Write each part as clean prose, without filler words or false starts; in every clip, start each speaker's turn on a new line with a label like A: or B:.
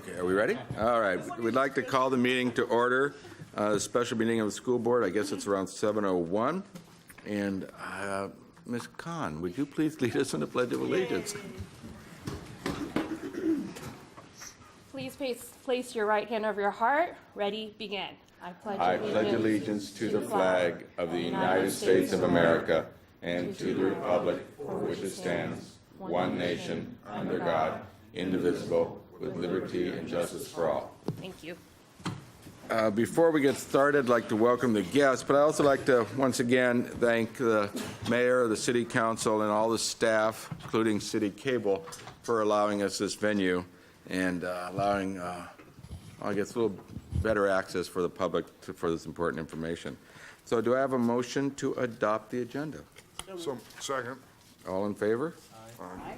A: Okay, are we ready? All right. We'd like to call the meeting to order. The special meeting of the school board, I guess it's around 7:01. And Ms. Khan, would you please lead us in the Pledge of Allegiance?
B: Please place your right hand over your heart. Ready, begin.
A: I pledge allegiance to the flag of the United States of America and to the republic for which it stands, one nation, under God, indivisible, with liberty and justice for all.
B: Thank you.
A: Before we get started, I'd like to welcome the guests, but I'd also like to once again thank the mayor, the city council, and all the staff, including City Cable, for allowing us this venue and allowing, I guess, a little better access for the public for this important information. So do I have a motion to adopt the agenda?
C: So, second.
A: All in favor?
C: Aye.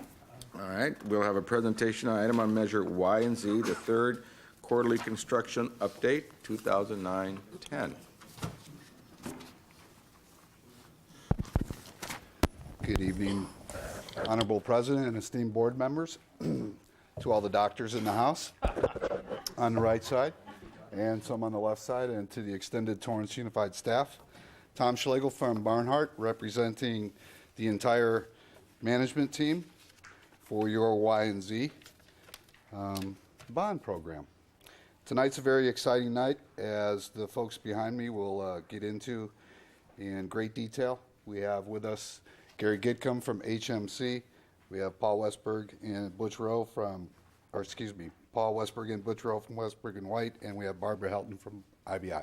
A: All right, we'll have a presentation item on Measure Y and Z, the third quarterly construction update, 2009-10.
D: Good evening, Honorable President and esteemed board members, to all the doctors in the house on the right side and some on the left side, and to the extended Torrance Unified staff. Tom Schlegel from Barnhart, representing the entire management team for your Y and Z bond program. Tonight's a very exciting night, as the folks behind me will get into in great detail. We have with us Gary Gidcombe from HMC. We have Paul Westberg and Butch Rowe from, Paul Westberg and Butch Rowe from Westberg and White, and we have Barbara Helton from IBI.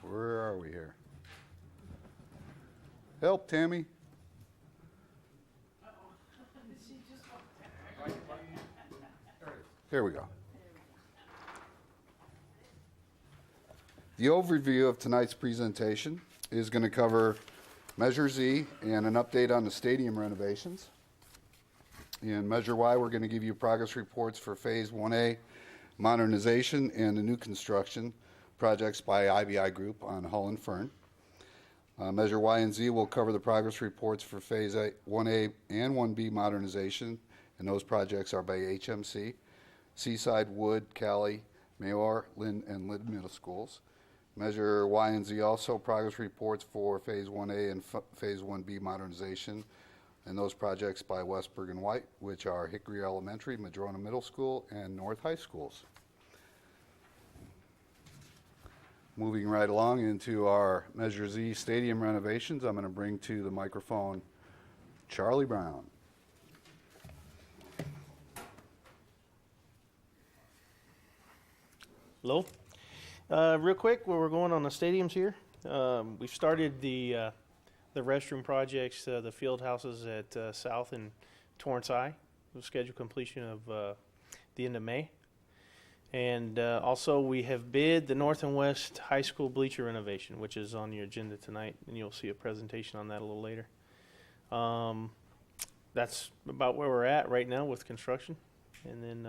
D: Where are we here? Help, Tammy. Here we go. The overview of tonight's presentation is going to cover Measure Z and an update on the stadium renovations. In Measure Y, we're going to give you progress reports for Phase 1A modernization and the new construction projects by IBI Group on Hull and Fern. Measure Y and Z will cover the progress reports for Phase 1A and 1B modernization, and those projects are by HMC, Seaside, Wood, Cali, Mayor, Lynn, and Lynn Middle Schools. Measure Y and Z also progress reports for Phase 1A and Phase 1B modernization, and those projects by Westberg and White, which are Hickory Elementary, Madrona Middle School, and North High Schools. Moving right along into our Measure Z stadium renovations, I'm going to bring to the microphone Charlie Brown.
E: Hello. Real quick, where we're going on the stadiums here, we've started the restroom projects, the field houses at South and Torrance High. We'll schedule completion of the end of May. And also we have bid the North and West High School bleacher renovation, which is on your agenda tonight, and you'll see a presentation on that a little later. That's about where we're at right now with construction. And then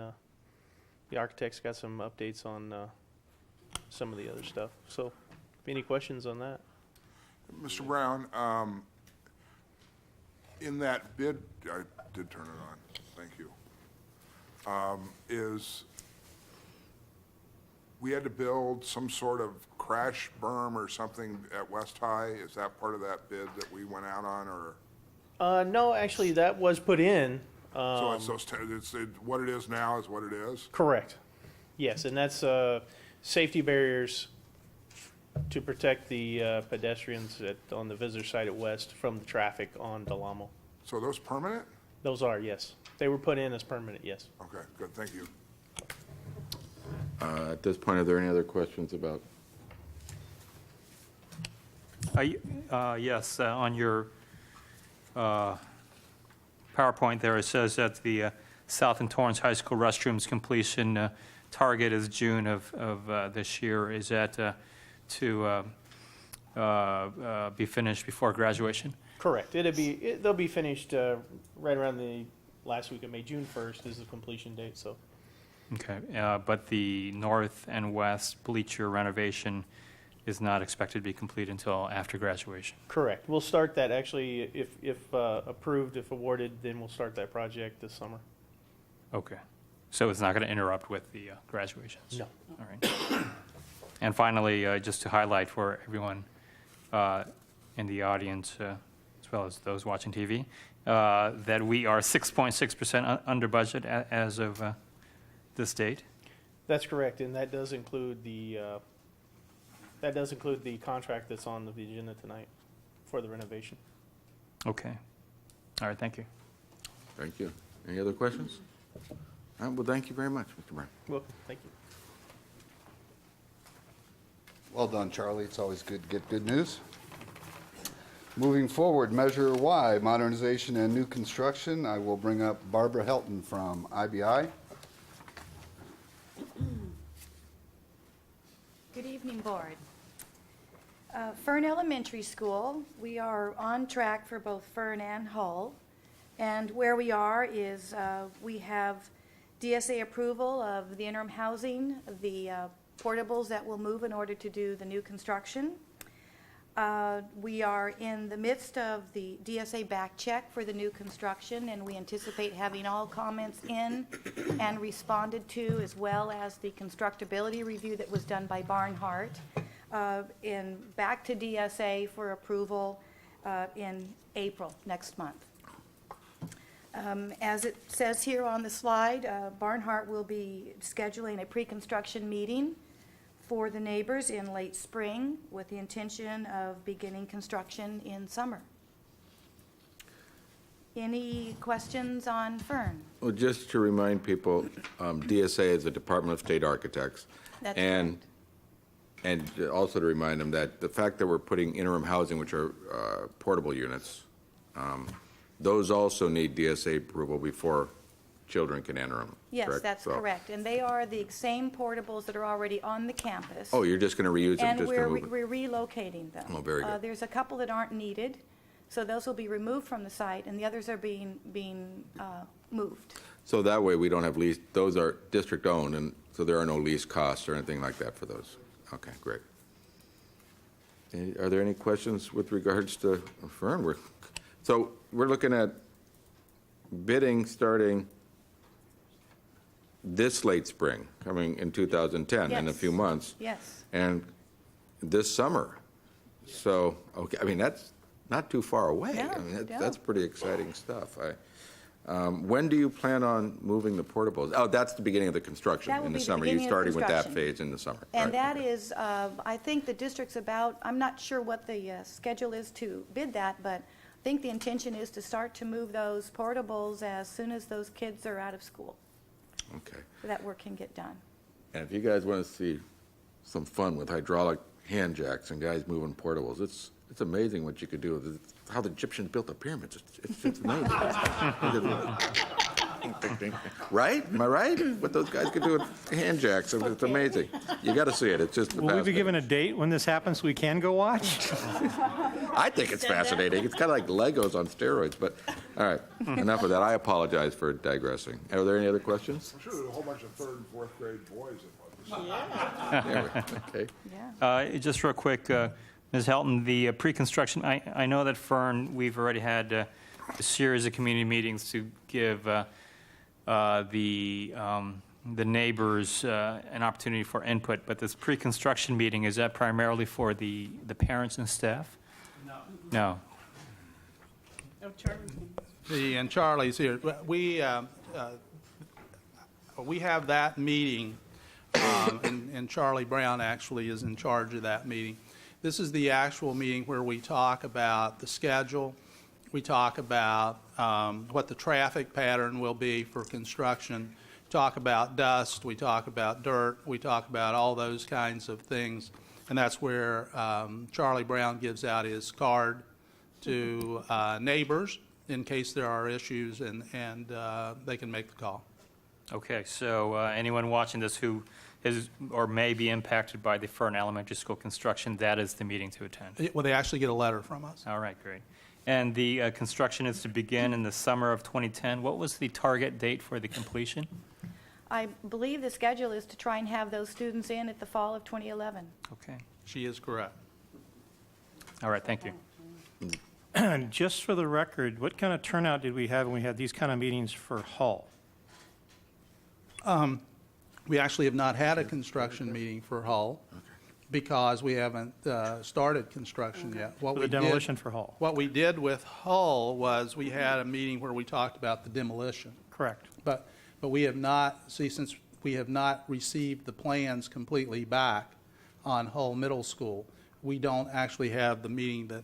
E: the architect's got some updates on some of the other stuff. So, any questions on that?
C: Mr. Brown, in that bid, I did turn it on, thank you, we had to build some sort of crash berm or something at West High. Is that part of that bid that we went out on, or?
E: No, actually, that was put in.
C: So it's what it is now is what it is?
E: Correct. Yes, and that's safety barriers to protect the pedestrians on the visitor side at West from the traffic on Del Amo.
C: So are those permanent?
E: Those are, yes. They were put in as permanent, yes.
C: Okay, good, thank you.
A: At this point, are there any other questions about?
F: Yes, on your PowerPoint there, it says that the South and Torrance High School restrooms completion target is June of this year. Is that to be finished before graduation?
E: Correct. They'll be finished right around the last week of May. June 1st is the completion date. So.
F: Okay, but the north and west bleacher renovation is not expected to be complete until after graduation.
E: Correct. We'll start that, actually, if approved, if awarded, then we'll start that project this summer.
F: Okay. So it's not going to interrupt with the graduations?
E: No.
F: All right. And finally, just to highlight for everyone in the audience, as well as those watching TV, that we are 6.6% under budget as of this date.
E: That's correct, and that does include the contract that's on the agenda tonight for the renovation.
F: Okay. All right, thank you.
A: Thank you. Any other questions? All right, well, thank you very much, Mr. Brown.
E: Welcome. Thank you.
D: Well done, Charlie. It's always good to get good news. Moving forward, Measure Y, modernization and new construction. I will bring up Barbara Helton from IBI.
G: Good evening, Board. Fern Elementary School, we are on track for both Fern and Hull. And where we are is we have DSA approval of the interim housing, the portables that will move in order to do the new construction. We are in the midst of the DSA back check for the new construction, and we anticipate having all comments in and responded to, as well as the constructability review that was done by Barnhart, back to DSA for approval in April next month. As it says here on the slide, Barnhart will be scheduling a pre-construction meeting for the neighbors in late spring with the intention of beginning construction in summer. Any questions on Fern?
A: Well, just to remind people, DSA is the Department of State Architects.
G: That's
A: And also to remind them that the fact that we're putting interim housing, which are portable units, those also need DSA approval before children can enter them.
G: Yes,
A: correct?
G: that's
A: So-
G: correct. And they are the same portables that are already on the campus.
A: Oh, you're just going to reuse them,
G: And
A: just to
G: we're
A: move it?
G: we're relocating them.
A: Oh, very good.
G: There's a couple that aren't needed, so those will be removed from the site, and the others are being moved.
A: So that way, we don't have lease, those are district-owned, and so there are no lease costs or anything like that for those. Okay, great. Are there any questions with regards to Fern? So we're looking at bidding starting this late spring, coming in 2010, in a
G: Yes.
A: few months,
G: Yes.
A: and this summer. So, okay, I mean, that's not too far away.
G: No,
A: I mean,
G: no.
A: that's pretty exciting stuff. When do you plan on moving the portables? Oh, that's the beginning of the construction
G: That will
A: in the
G: be the
A: summer. You're
G: beginning of
A: starting with that
G: construction.
A: phase in the summer.
G: And
A: right,
G: that
A: okay.
G: is, I think the district's about, I'm not sure what the schedule is to bid that, but I think the intention is to start to move those portables as soon as those kids are out of school,
A: Okay.
G: so that work can get done.
A: And if you guys want to see some fun with hydraulic hand jacks and guys moving portables, it's amazing what you could do. It's how the Egyptians built the pyramids. It's amazing. Right? Am I right? What those guys could do with hand jacks, it's amazing. You got to see it. It's just
H: Will we be
A: fascinating.
H: given a date when this happens so we can go watch?
A: I think it's fascinating. It's kind of like Legos on steroids, but, all right, enough of that. I apologize for digressing. Are there any other questions?
C: I'm sure there's a whole bunch of third and fourth grade boys in this.
A: Yeah, okay.
G: Yeah.
F: Just real quick, Ms. Helton, the pre-construction, I know that Fern, we've already had a series of community meetings to give the neighbors an opportunity for input, but this pre-construction meeting, is that primarily for the parents and staff? No.
I: And Charlie's here. We have that meeting, and Charlie Brown actually is in charge of that meeting. This is the actual meeting where we talk about the schedule, we talk about what the traffic pattern will be for construction, talk about dust, we talk about dirt, we talk about all those kinds of things. And that's where Charlie Brown gives out his card to neighbors in case there are issues, and they can make the call.
F: Okay, so anyone watching this who is or may be impacted by the Fern Elementary School construction, that is the meeting to attend.
I: Well, they actually get a letter from us.
F: All right, great. And the construction is to begin in the summer of 2010. What was the target date for the completion?
G: I believe the schedule is to try and have those students in at the fall of 2011.
F: Okay.
I: She is correct.
F: All right, thank you.
H: And just for the record, what kind of turnout did we have when we had these kind of meetings for Hull?
I: We actually have not had a construction meeting for Hull because we haven't started construction yet. What
H: For
I: we
H: the
I: did-
H: demolition for Hull?
I: What we did with Hull was we had a meeting where we talked about the demolition.
H: Correct.
I: But we have not, since we have not received the plans completely back on Hull Middle School, we don't actually have the meeting that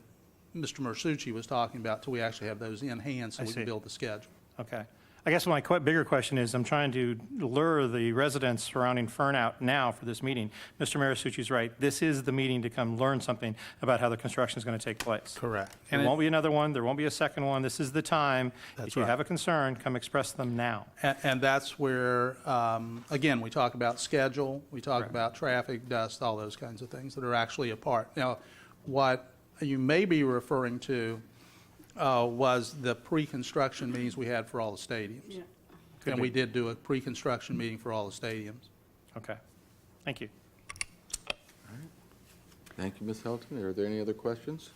I: Mr. Mersucci was talking about till we actually have those in hand so
H: I
I: we can
H: see.
I: build the schedule.
H: Okay. I guess my bigger question is, I'm trying to lure the residents surrounding Fern out now for this meeting. Mr. Marisucci's right. This is the meeting to come learn something about how the construction is going to take place.
I: Correct.
H: There won't be another one. There won't be a second one. This is the time.
I: That's
H: If you
I: right.
H: have a concern, come express them now.
I: And that's where, again, we talk about schedule, we talk
H: Correct.
I: about traffic, dust, all those kinds of things that are actually a part. Now, what you may be referring to was the pre-construction meetings we had for all the stadiums.
H: Could
I: And we
H: be.
I: did do a pre-construction meeting for all the stadiums.
H: Okay. Thank you.
A: Thank you, Ms. Helton. Are there any other questions?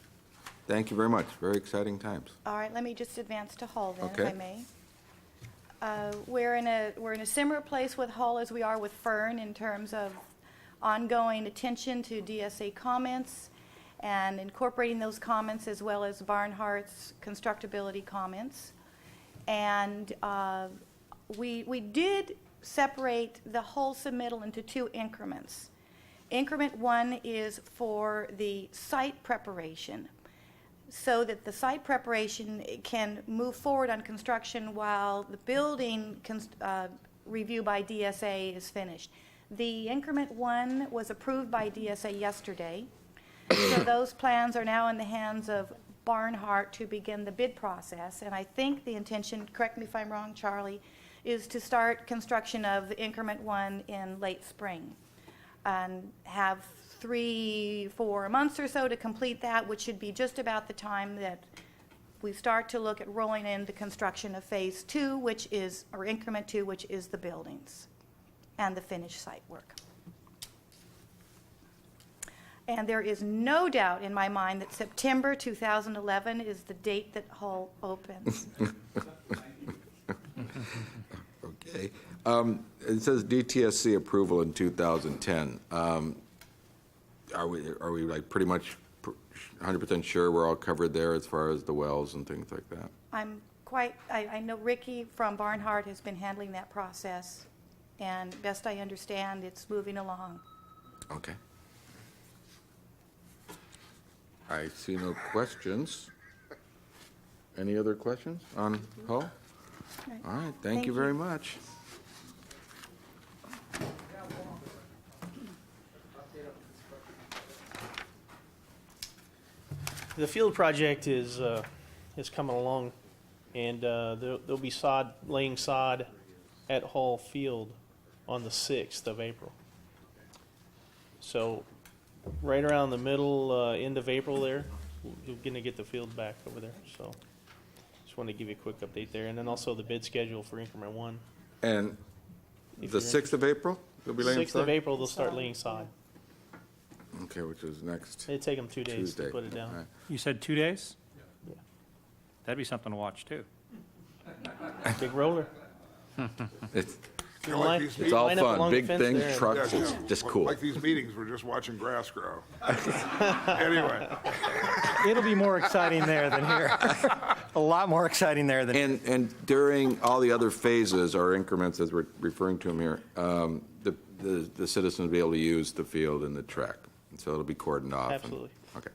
A: Thank you very much. Very exciting times.
G: All right, let me just advance to Hull then, if
A: Okay.
G: I may. We're in a similar place with Hull as we are with Fern in terms of ongoing attention to DSA comments and incorporating those comments as well as Barnhart's constructability comments. And we did separate the whole submittal into two increments. Increment one is for the site preparation, so that the site preparation can move forward on construction while the building review by DSA is finished. The increment one was approved by DSA yesterday, so those plans are now in the hands of Barnhart to begin the bid process. And I think the intention, correct me if I'm wrong, Charlie, is to start construction of increment one in late spring and have 3-4 months or so to complete that, which should be just about the time that we start to look at rolling in the construction of phase two, which is, or increment two, which is the buildings and the finished site work. And there is no doubt in my mind that September 2011 is the date that Hull opens.
A: Okay. It says DTSC approval in 2010. Are we like pretty much 100% sure we're all covered there as far as the wells and things like that?
G: I know Ricky from Barnhart has been handling that process, and best I understand, it's moving along.
A: Okay. I see no questions. Any other questions on Hull? All right, thank you very much.
E: The field project is coming along, and they'll be laying sod at Hall Field on the 6th of April. So right around the middle, end of April there, we're going to get the field back over there. So just wanted to give you a quick update there. And then also the bid schedule for increment one.
A: And
E: If
A: the
E: you're
A: 6th of April, they'll be laying
E: 6th of
A: sod?
E: April, they'll start laying sod.
A: Okay, which is next
E: It'd take them 2 days
A: Tuesday.
E: to put it
A: All
E: down.
A: right.
H: You said 2 days?
E: Yeah.
H: That'd be something to watch, too.
E: Big roller.
A: It's
G: You
C: like
G: line-
C: these
G: you
A: it's all
G: line up
A: fun,
G: along the
A: big
G: fence
A: things,
G: there and-
A: trucks,
C: Yeah,
A: it's just cool.
C: Like these meetings, we're just watching grass grow. Anyway,
H: It'll be more exciting there than here. A lot more exciting there than.
A: And during all the other phases or increments, as we're referring to them here, the citizens will be able to use the field and the track. And so it'll be cordoned off. and-
E: Absolutely.
A: Okay.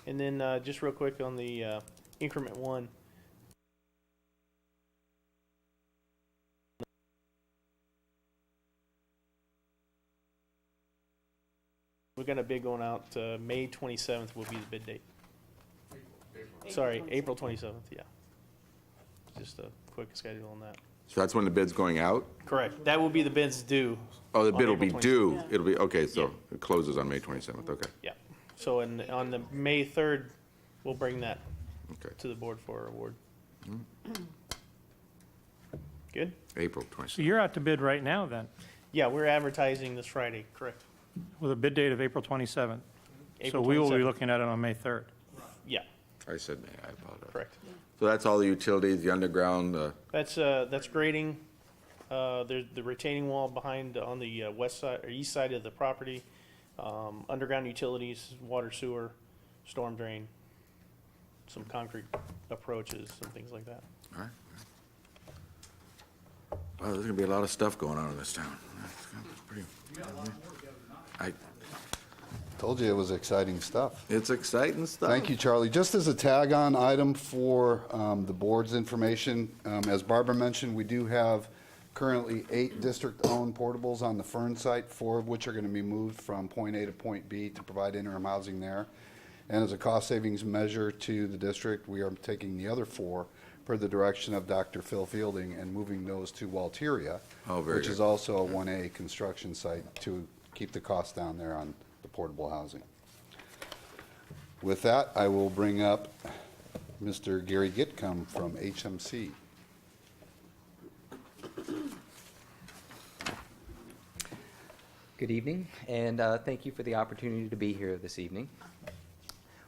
E: And then just real quick on the increment one. We're gonna bid going out, May 27th will be the bid date. Sorry, April 27th, yeah. Just a quick schedule on that.
A: So that's when the bid's going out?
E: Correct. That will be the bids due.
A: Oh, the
E: on
A: bid will be
E: April
A: due.
E: 27th.
A: It'll be, okay, so
E: Yeah.
A: it closes on May 27th, okay.
E: Yeah. So on the May 3rd, we'll bring that
A: Okay.
E: to the board for award. Good?
A: April
H: So
A: 27th.
H: you're out to bid right now then,
E: Yeah, we're advertising this Friday, correct?
H: with a bid date of April 27th. So
E: April
H: we will be
E: 27th.
H: looking at it on May 3rd.
E: Yeah,
A: I said May, I apologize.
E: correct.
A: So that's all the utilities, the underground,
E: That's grading. There's the retaining wall behind on the west side or east side of the property. Underground utilities, water, sewer, storm drain, some concrete approaches, some things like that.
A: all right. Wow, there's gonna be a lot of stuff going on in this town. That's gonna be pretty.
D: Told you it was exciting stuff.
A: It's exciting stuff.
D: Thank you, Charlie. Just as a tag-on item for the board's information, as Barbara mentioned, we do have currently 8 district-owned portables on the Fern site, 4 of which are going to be moved from point A to point B to provide interim housing there. And as a cost savings measure to the district, we are taking the other 4 per the direction of Dr. Phil Fielding and moving those to Walteria,
A: Oh, very
D: which
A: good.
D: is also a 1A construction site to keep the cost down there on the portable housing. With that, I will bring up Mr. Gary Gitcom from HMC.
J: Good evening, and thank you for the opportunity to be here this evening.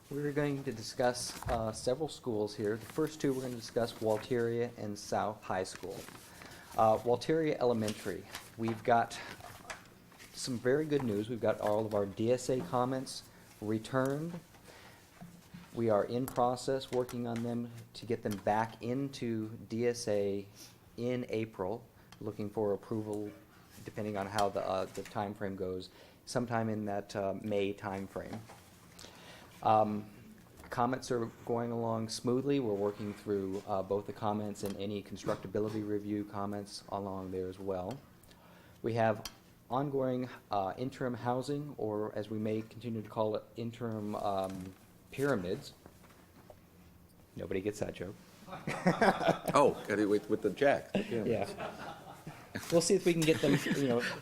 J: We're going to discuss several schools here. The first 2 we're going to discuss Walteria and South High School. Walteria Elementary, we've got some very good news. We've got all of our DSA comments returned. We are in process working on them to get them back into DSA in April, looking for approval depending on how the time frame goes, sometime in that May time frame. Comments are going along smoothly. We're working through both the comments and any constructability review comments along there as well. We have ongoing interim housing, or as we may continue to call it, interim pyramids. Nobody gets that joke.
A: Oh, got it with the jack.
J: Yeah. We'll see if we can get them,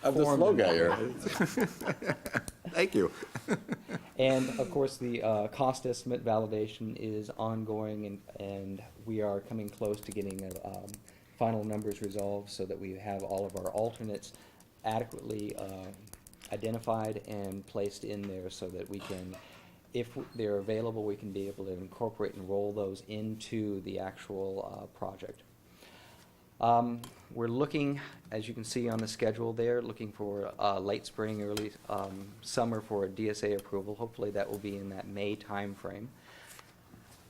A: I'm the
J: formed
A: slow
J: in
A: guy
J: that
A: here.
J: way.
A: Thank you.
J: And of course, the cost estimate validation is ongoing, and we are coming close to getting final numbers resolved so that we have all of our alternates adequately identified and placed in there so that we can, if they're available, we can be able to incorporate and roll those into the actual project. We're looking, as you can see on the schedule there, looking for late spring, early summer for a DSA approval. Hopefully that will be in that May timeframe.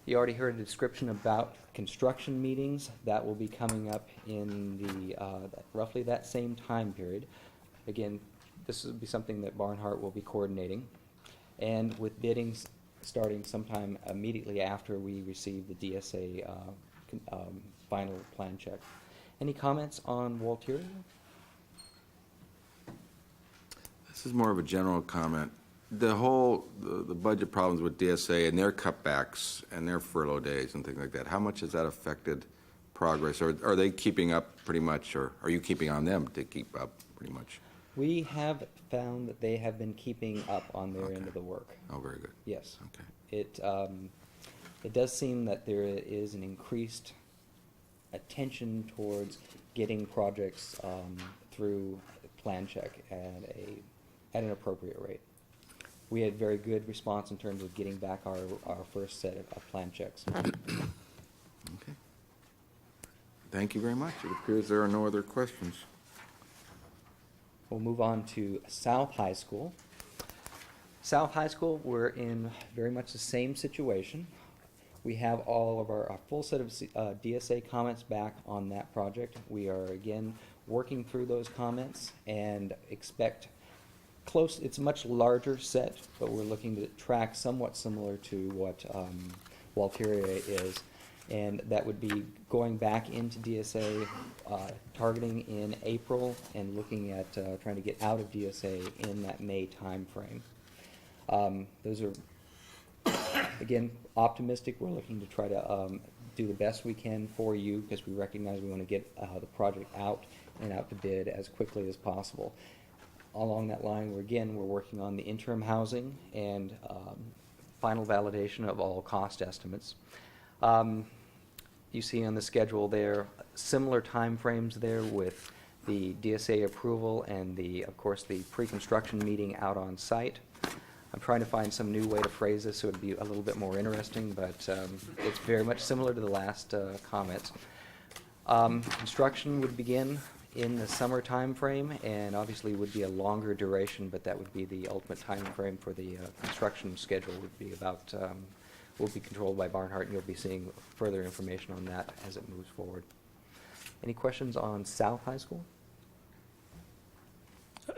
J: You already heard a description about construction meetings. That will be coming up in the roughly that same time period. Again, this will be something that Barnhart will be coordinating. And with biddings starting sometime immediately after we receive the DSA final plan check. Any comments on Walteria?
A: This is more of a general comment. The whole, the budget problems with DSA and their cutbacks and their furlough days and things like that, how much has that affected progress? Or are they keeping up pretty much, or are you keeping on them to keep up pretty much?
J: We have found that they have been keeping up on their end of the work.
A: Oh, very good.
J: Yes.
A: Okay.
J: It does seem that there is an increased attention towards getting projects through plan check at an appropriate rate. We had very good response in terms of getting back our first set of plan checks.
A: Okay. Thank you very much. It appears there are no other questions.
J: We'll move on to South High School. South High School, we're in very much the same situation. We have all of our full set of DSA comments back on that project. We are again working through those comments and expect close, it's a much larger set, but we're looking to track somewhat similar to what Walteria is. And that would be going back into DSA, targeting in April and looking at trying to get out of DSA in that May timeframe. Those are, again, optimistic. We're looking to try to do the best we can for you because we recognize we want to get the project out and out to bid as quickly as possible. Along that line, we're working on the interim housing and final validation of all cost estimates. you see on the schedule there, similar timeframes there with the DSA approval and of course, the pre-construction meeting out on site. I'm trying to find some new way to phrase this so it'd be a little bit more interesting, but it's very much similar to the last comments. Construction would begin in the summer time frame, and obviously would be a longer duration, but that would be the ultimate time frame for the construction schedule would be about, will be controlled by Barnhart, and you'll be seeing further information on that as it moves forward. Any questions on South High School?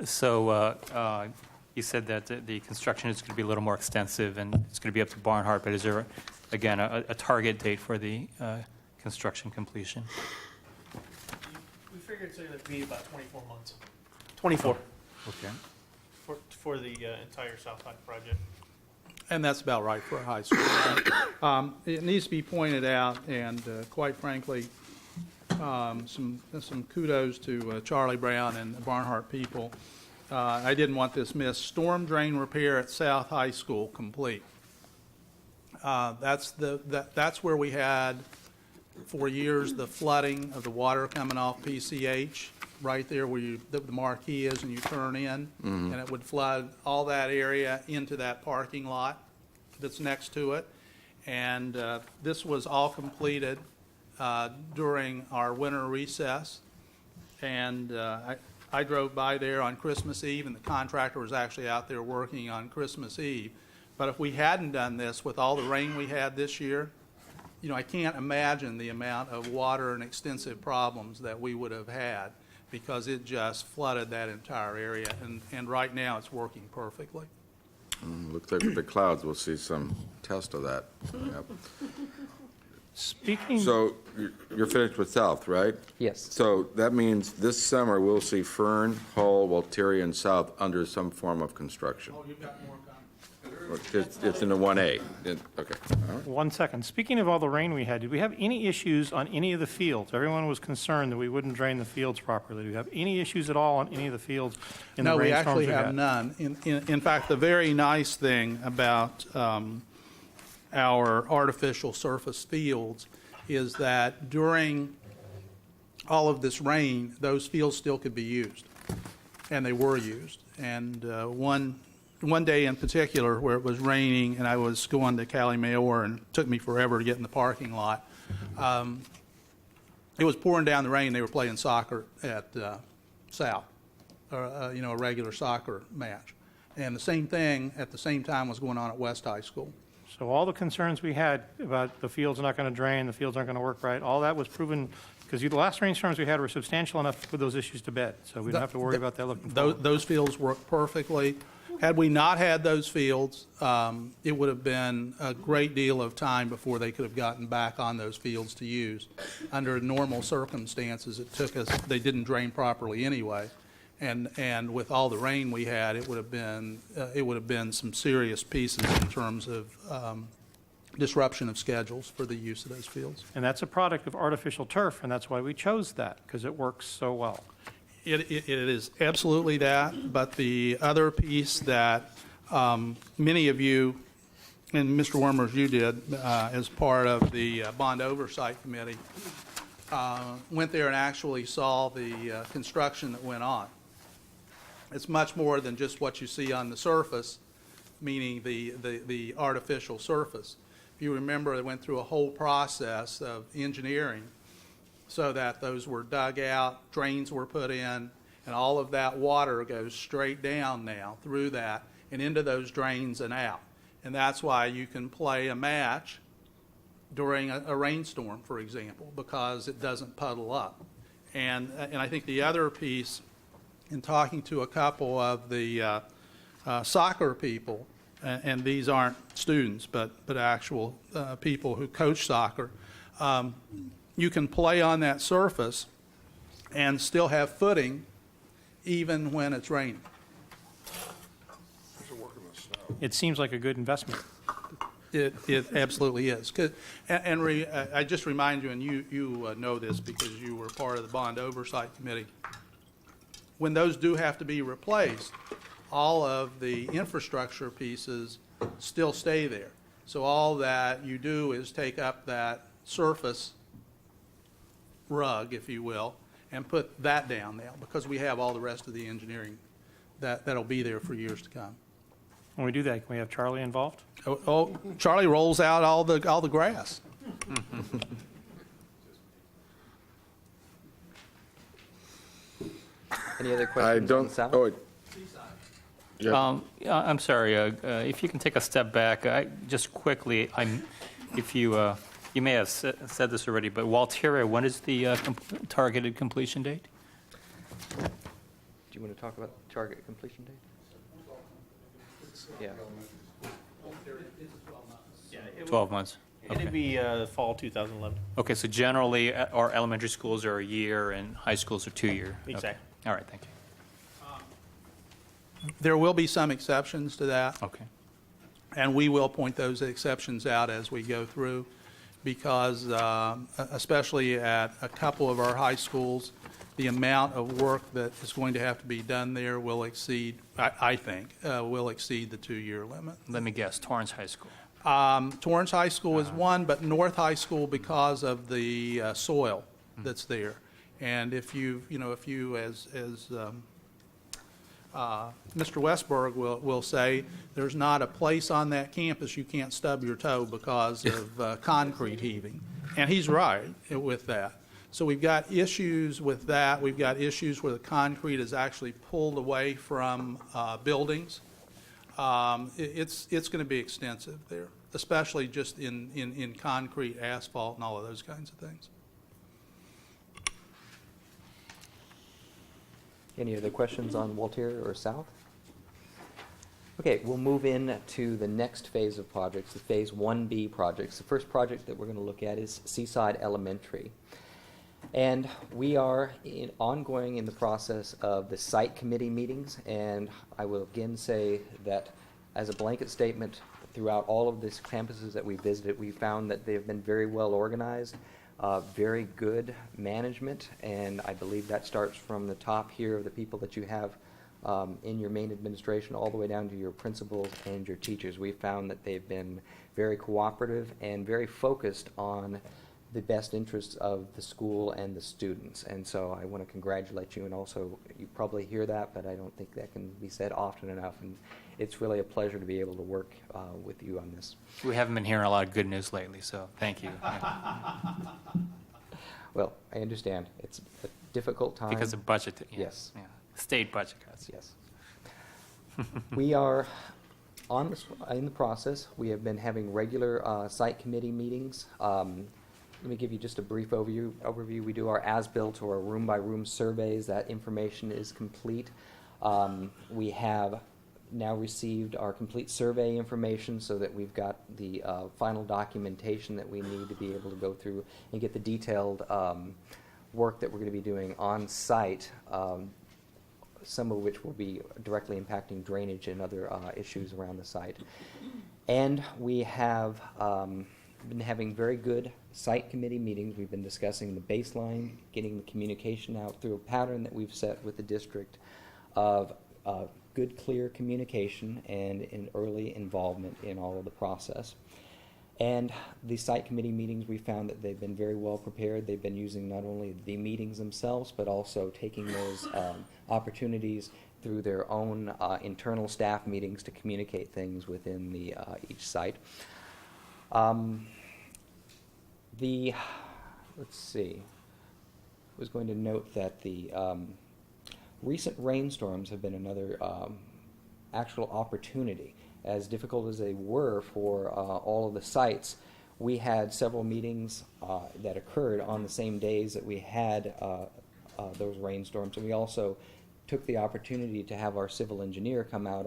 F: So you said that the construction is going to be a little more extensive, and it's going to be up to Barnhart, but is there, again, a target date for the construction completion?
E: We figured it would be about 24 months. 24
F: Okay.
E: for the entire South High project.
I: And that's about right for a high school. It needs to be pointed out, and quite frankly, some kudos to Charlie Brown and the Barnhart people. I didn't want this missed. Storm drain repair at South High School complete. That's where we had, for years, the flooding of the water coming off PCH, right there where the marquee is and you turn in, and it would flood all that area into that parking lot that's next to it. And this was all completed during our winter recess. And I drove by there on Christmas Eve, and the contractor was actually out there working on Christmas Eve. But if we hadn't done this with all the rain we had this year, you know, I can't imagine the amount of water and extensive problems that we would have had, because it just flooded that entire area. And right now, it's working perfectly.
A: Looks like with the clouds, we'll see some test of that. Yep.
H: Speaking,
A: So you're finished with South, right?
J: Yes.
A: So that means this summer, we'll see Fern, Hull, Walteria, and South under some form of construction.
I: Oh, you've got more coming.
A: It's in the 1A. Okay. All right.
H: 1 second. Speaking of all the rain we had, did we have any issues on any of the fields? Everyone was concerned that we wouldn't drain the fields properly. Do we have any issues at all on any of the fields in the
I: No, we
H: rainstorms
I: actually
H: we
I: have
H: had?
I: none. In fact, the very nice thing about our artificial surface fields is that during all of this rain, those fields still could be used, and they were used. And one day in particular where it was raining and I was going to Cali Mayor and it took me forever to get in the parking lot, it was pouring down the rain. They were playing soccer at South, or, you know, a regular soccer match. And the same thing at the same time was going on at West High School.
H: So all the concerns we had about the fields not going to drain, the fields aren't going to work right, all that was proven, because the last rainstorms we had were substantial enough to put those issues to bed. So we don't have to worry about that looking forward.
I: Those fields work perfectly. Had we not had those fields, it would have been a great deal of time before they could have gotten back on those fields to use. Under normal circumstances, it took us, they didn't drain properly anyway. And with all the rain we had, it would have been some serious pieces in terms of disruption of schedules for the use of those fields.
H: And that's a product of artificial turf, and that's why we chose that, because it works so well.
I: It is absolutely that, but the other piece that many of you, and Mr. Wormers, you did, as part of the Bond Oversight Committee, went there and actually saw the construction that went on. It's much more than just what you see on the surface, meaning the artificial surface. If you remember, they went through a whole process of engineering so that those were dug out, drains were put in, and all of that water goes straight down now through that and into those drains and out. And that's why you can play a match during a rainstorm, for example, because it doesn't puddle up. And I think the other piece, in talking to a couple of the soccer people, and these aren't students, but actual people who coach soccer, you can play on that surface and still have footing even when it's raining.
C: Does it work in the snow?
H: It seems like a good investment.
I: It absolutely is. I just remind you, and you know this because you were part of the Bond Oversight Committee, when those do have to be replaced, all of the infrastructure pieces still stay there. So all that you do is take up that surface rug, if you will, and put that down now, because we have all the rest of the engineering that'll be there for years to come.
H: When we do that, can we have Charlie involved?
I: Oh, Charlie rolls out all the grass.
J: Any other
A: I
J: questions on
A: don't,
J: South?
A: oh, yeah.
F: Yeah, I'm sorry, if you can take a step back, just quickly, if you, you may have said this already, but Walteria, when is the targeted completion date?
J: Do you want to talk about the target completion date? Yeah.
F: 12 months.
E: It'd
F: Okay.
E: be fall 2011.
F: Okay, so generally, our elementary schools are a year and high schools are 2 year. Okay.
E: Exactly.
F: All right, thank you.
I: There will be some exceptions to that.
F: Okay.
I: And we will point those exceptions out as we go through, because especially at a couple of our high schools, the amount of work that is going to have to be done there will exceed, I think, will exceed the 2-year limit.
F: Let me guess, Torrance High School.
I: Torrance High School is one, but North High School, because of the soil that's there. And if you, as Mr. Westberg will say, there's not a place on that campus you can't stub your toe because of concrete heaving. And he's right with that. So we've got issues with that. We've got issues where the concrete is actually pulled away from buildings. It's going to be extensive there, especially just in concrete, asphalt, and all of those kinds of things.
J: Any other questions on Walteria or South? Okay, we'll move in to the next phase of projects, the Phase 1B projects. The first project that we're going to look at is Seaside Elementary. And we are ongoing in the process of the site committee meetings, and I will again say that as a blanket statement, throughout all of these campuses that we visited, we found that they have been very well organized, very good management, and I believe that starts from the top here of the people that you have in your main administration all the way down to your principals and your teachers. We found that they've been very cooperative and very focused on the best interests of the school and the students. And so I want to congratulate you, and also you probably hear that, but I don't think that can be said often enough. And it's really a pleasure to be able to work with you on this.
F: We haven't been hearing a lot of good news lately, so thank you.
J: Well, I understand. It's a difficult time.
F: Because of budget. Yeah,
J: Yes.
F: yeah. State budget cuts.
J: Yes. We are in the process. We have been having regular site committee meetings. Let me give you just a brief overview. We do our as-built or room-by-room surveys. That information is complete. We have now received our complete survey information so that we've got the final documentation that we need to be able to go through and get the detailed work that we're going to be doing on site, some of which will be directly impacting drainage and other issues around the site. And we have been having very good site committee meetings. We've been discussing the baseline, getting the communication out through a pattern that we've set with the district of good, clear communication and an early involvement in all of the process. And the site committee meetings, we found that they've been very well prepared. They've been using not only the meetings themselves, but also taking those opportunities through their own internal staff meetings to communicate things within each site. Let's see, I was going to note that the recent rainstorms have been another actual opportunity. As difficult as they were for all of the sites, we had several meetings that occurred on the same days that we had those rainstorms. And we also took the opportunity to have our civil engineer come out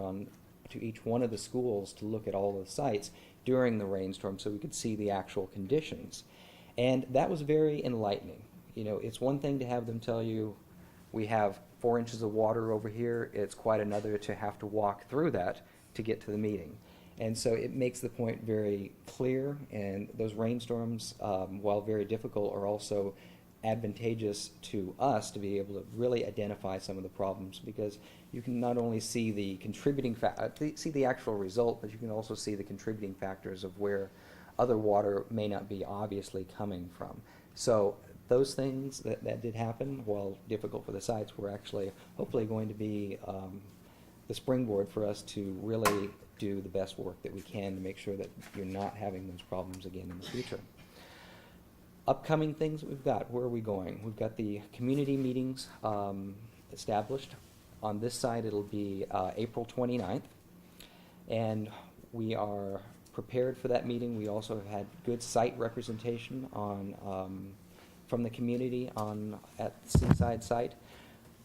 J: to each one of the schools to look at all of the sites during the rainstorm so we could see the actual conditions. And that was very enlightening. You know, it's one thing to have them tell you, we have 4 inches of water over here. It's quite another to have to walk through that to get to the meeting. And so it makes the point very clear, and those rainstorms, while very difficult, are also advantageous to us to be able to really identify some of the problems, because you can not only see the contributing see the actual result, but you can also see the contributing factors of where other water may not be obviously coming from. So Those things that did happen, while difficult for the sites, were actually hopefully going to be the springboard for us to really do the best work that we can to make sure that you're not having those problems again in the future. Upcoming things that we've got, where are we going? We've got the community meetings established. On this side, it'll be April 29th, and we are prepared for that meeting. We also have had good site representation on from the community at the Seaside site.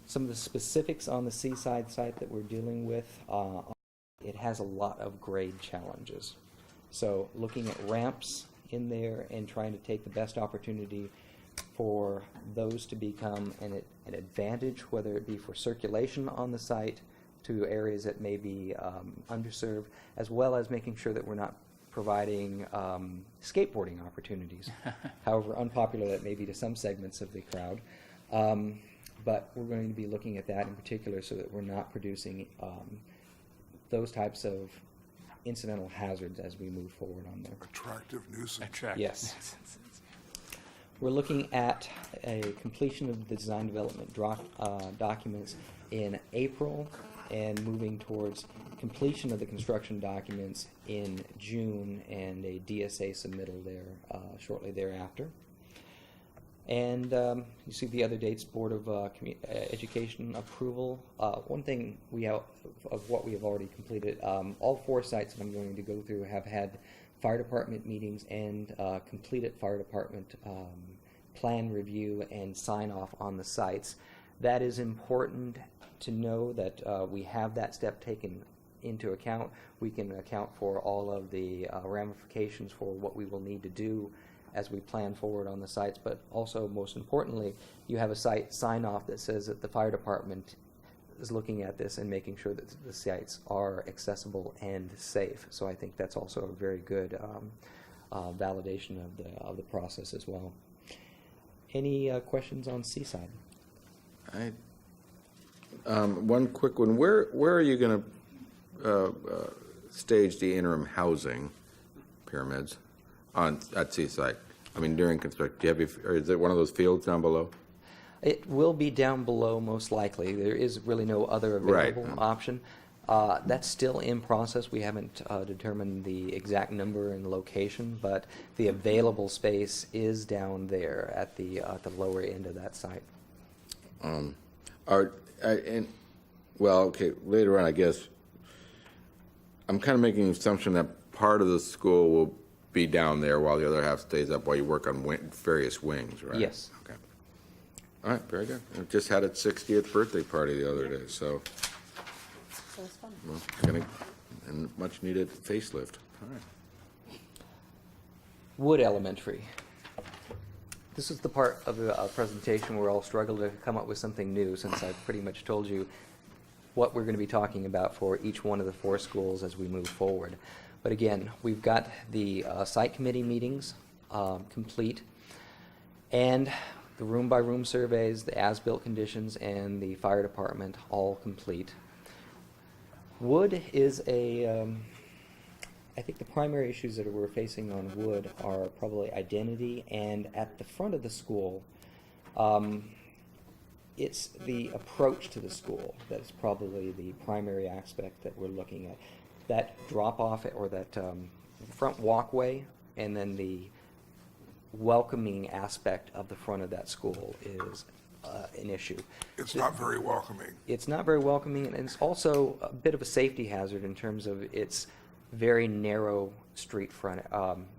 J: Some of the specifics on the Seaside site that we're dealing with, it has a lot of grade challenges. So looking at ramps in there and trying to take the best opportunity for those to become an advantage, whether it be for circulation on the site to areas that may be underserved, as well as making sure that we're not providing skateboarding opportunities, however unpopular that may be to some segments of the crowd. But we're going to be looking at that in particular so that we're not producing those types of incidental hazards as we move forward on there.
C: Attractive nuisance.
J: Yes. We're looking at a completion of the design development documents in April and moving towards completion of the construction documents in June and a DSA submittal there shortly thereafter. And you see the other dates, Board of Education approval. One thing we have, of what we have already completed, all 4 sites that I'm going to go through have had fire department meetings and completed fire department plan review and sign off on the sites. That is important to know that we have that step taken into account. We can account for all of the ramifications for what we will need to do as we plan forward on the sites, but also, most importantly, you have a site sign-off that says that the fire department is looking at this and making sure that the sites are accessible and safe. So I think that's also a very good validation of the process as well. Any questions on Seaside?
A: One quick one. Where are you going to stage the interim housing pyramids at Seaside? I mean, during construction, or is it one of those fields down below?
J: It will be down below, most likely. There is really no other available option. That's still in process. We haven't determined the exact number and location, but the available space is down there at the lower end of that site.
A: Later on, I guess, I'm kind of making the assumption that part of the school will be down there while the other half stays up while you work on various wings, right?
J: Yes.
A: Okay. All right, very good. It just had its 60th birthday party the other day, so.
B: So it's fun.
A: Well, and much needed facelift. All right.
J: Wood Elementary. This is the part of the presentation where I'll struggle to come up with something new, since I've pretty much told you what we're going to be talking about for each one of the 4 schools as we move forward. But again, we've got the site committee meetings complete, and the room-by-room surveys, the as-built conditions, and the fire department all complete. Wood is I think the primary issues that we're facing on Wood are probably identity, and at the front of the school, it's the approach to the school that is probably the primary aspect that we're looking at. That drop-off or that front walkway, and then the welcoming aspect of the front of that school is an issue.
C: It's not very welcoming.
J: It's not very welcoming, and it's also a bit of a safety hazard in terms of its very narrow street front,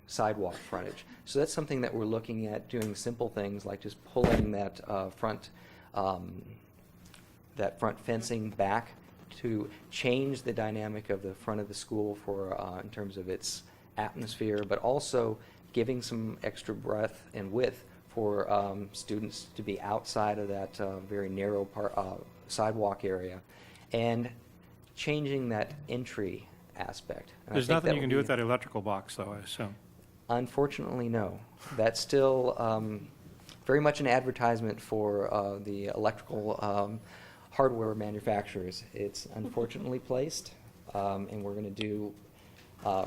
J: sidewalk frontage. So that's something that we're looking at, doing simple things like just pulling that front fencing back to change the dynamic of the front of the school for in terms of its atmosphere, but also giving some extra breadth and width for students to be outside of that very narrow sidewalk area, and changing that entry aspect. And
H: There's nothing you can do with that electrical box, though, I assume.
J: Unfortunately, no. That's still very much an advertisement for the electrical hardware manufacturers. It's unfortunately placed, and we're going to do,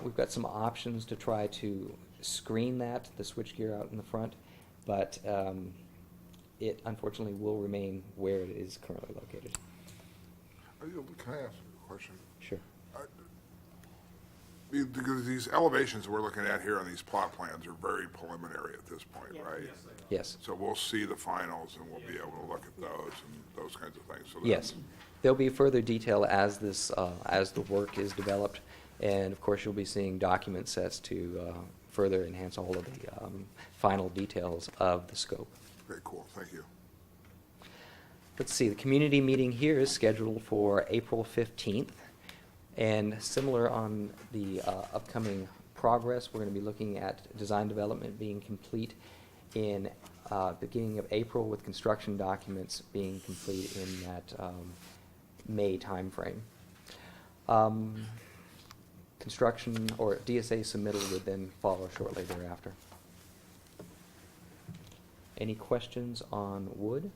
J: we've got some options to try to screen that, the switchgear out in the front, but it unfortunately will remain where it is currently located.
C: Can I ask a question?
J: Sure.
C: Because these elevations we're looking at here on these plot plans are very preliminary at this point, right?
J: Yes.
C: So we'll see the finals and we'll be able to look at those and those kinds of things. So
J: Yes. There'll be further detail as this, as the work is developed. And of course, you'll be seeing document sets to further enhance all of the final details of the scope.
C: Very cool, thank you.
J: Let's see, the community meeting here is scheduled for April 15th. And similar on the upcoming progress, we're going to be looking at design development being complete in beginning of April, with construction documents being complete in that May timeframe. Construction or DSA submittal would then follow shortly thereafter. Any questions on wood?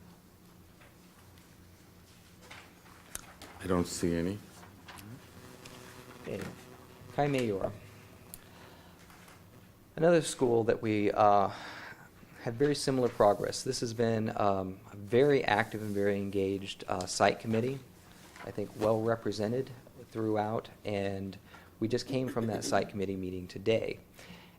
A: I don't see any.
J: Okay. Kai Mayor. Another school that we had very similar progress. This has been a very active and very engaged site committee. I think well represented throughout, and we just came from that site committee meeting today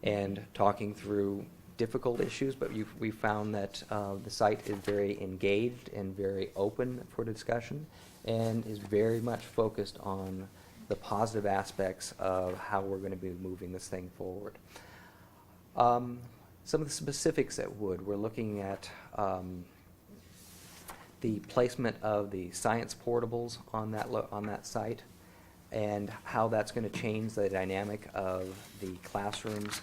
J: and talking through difficult issues, but we found that the site is very engaged and very open for discussion and is very much focused on the positive aspects of how we're going to be moving this thing forward. Some of the specifics at Wood, we're looking at the placement of the science portables on that site and how that's going to change the dynamic of the classrooms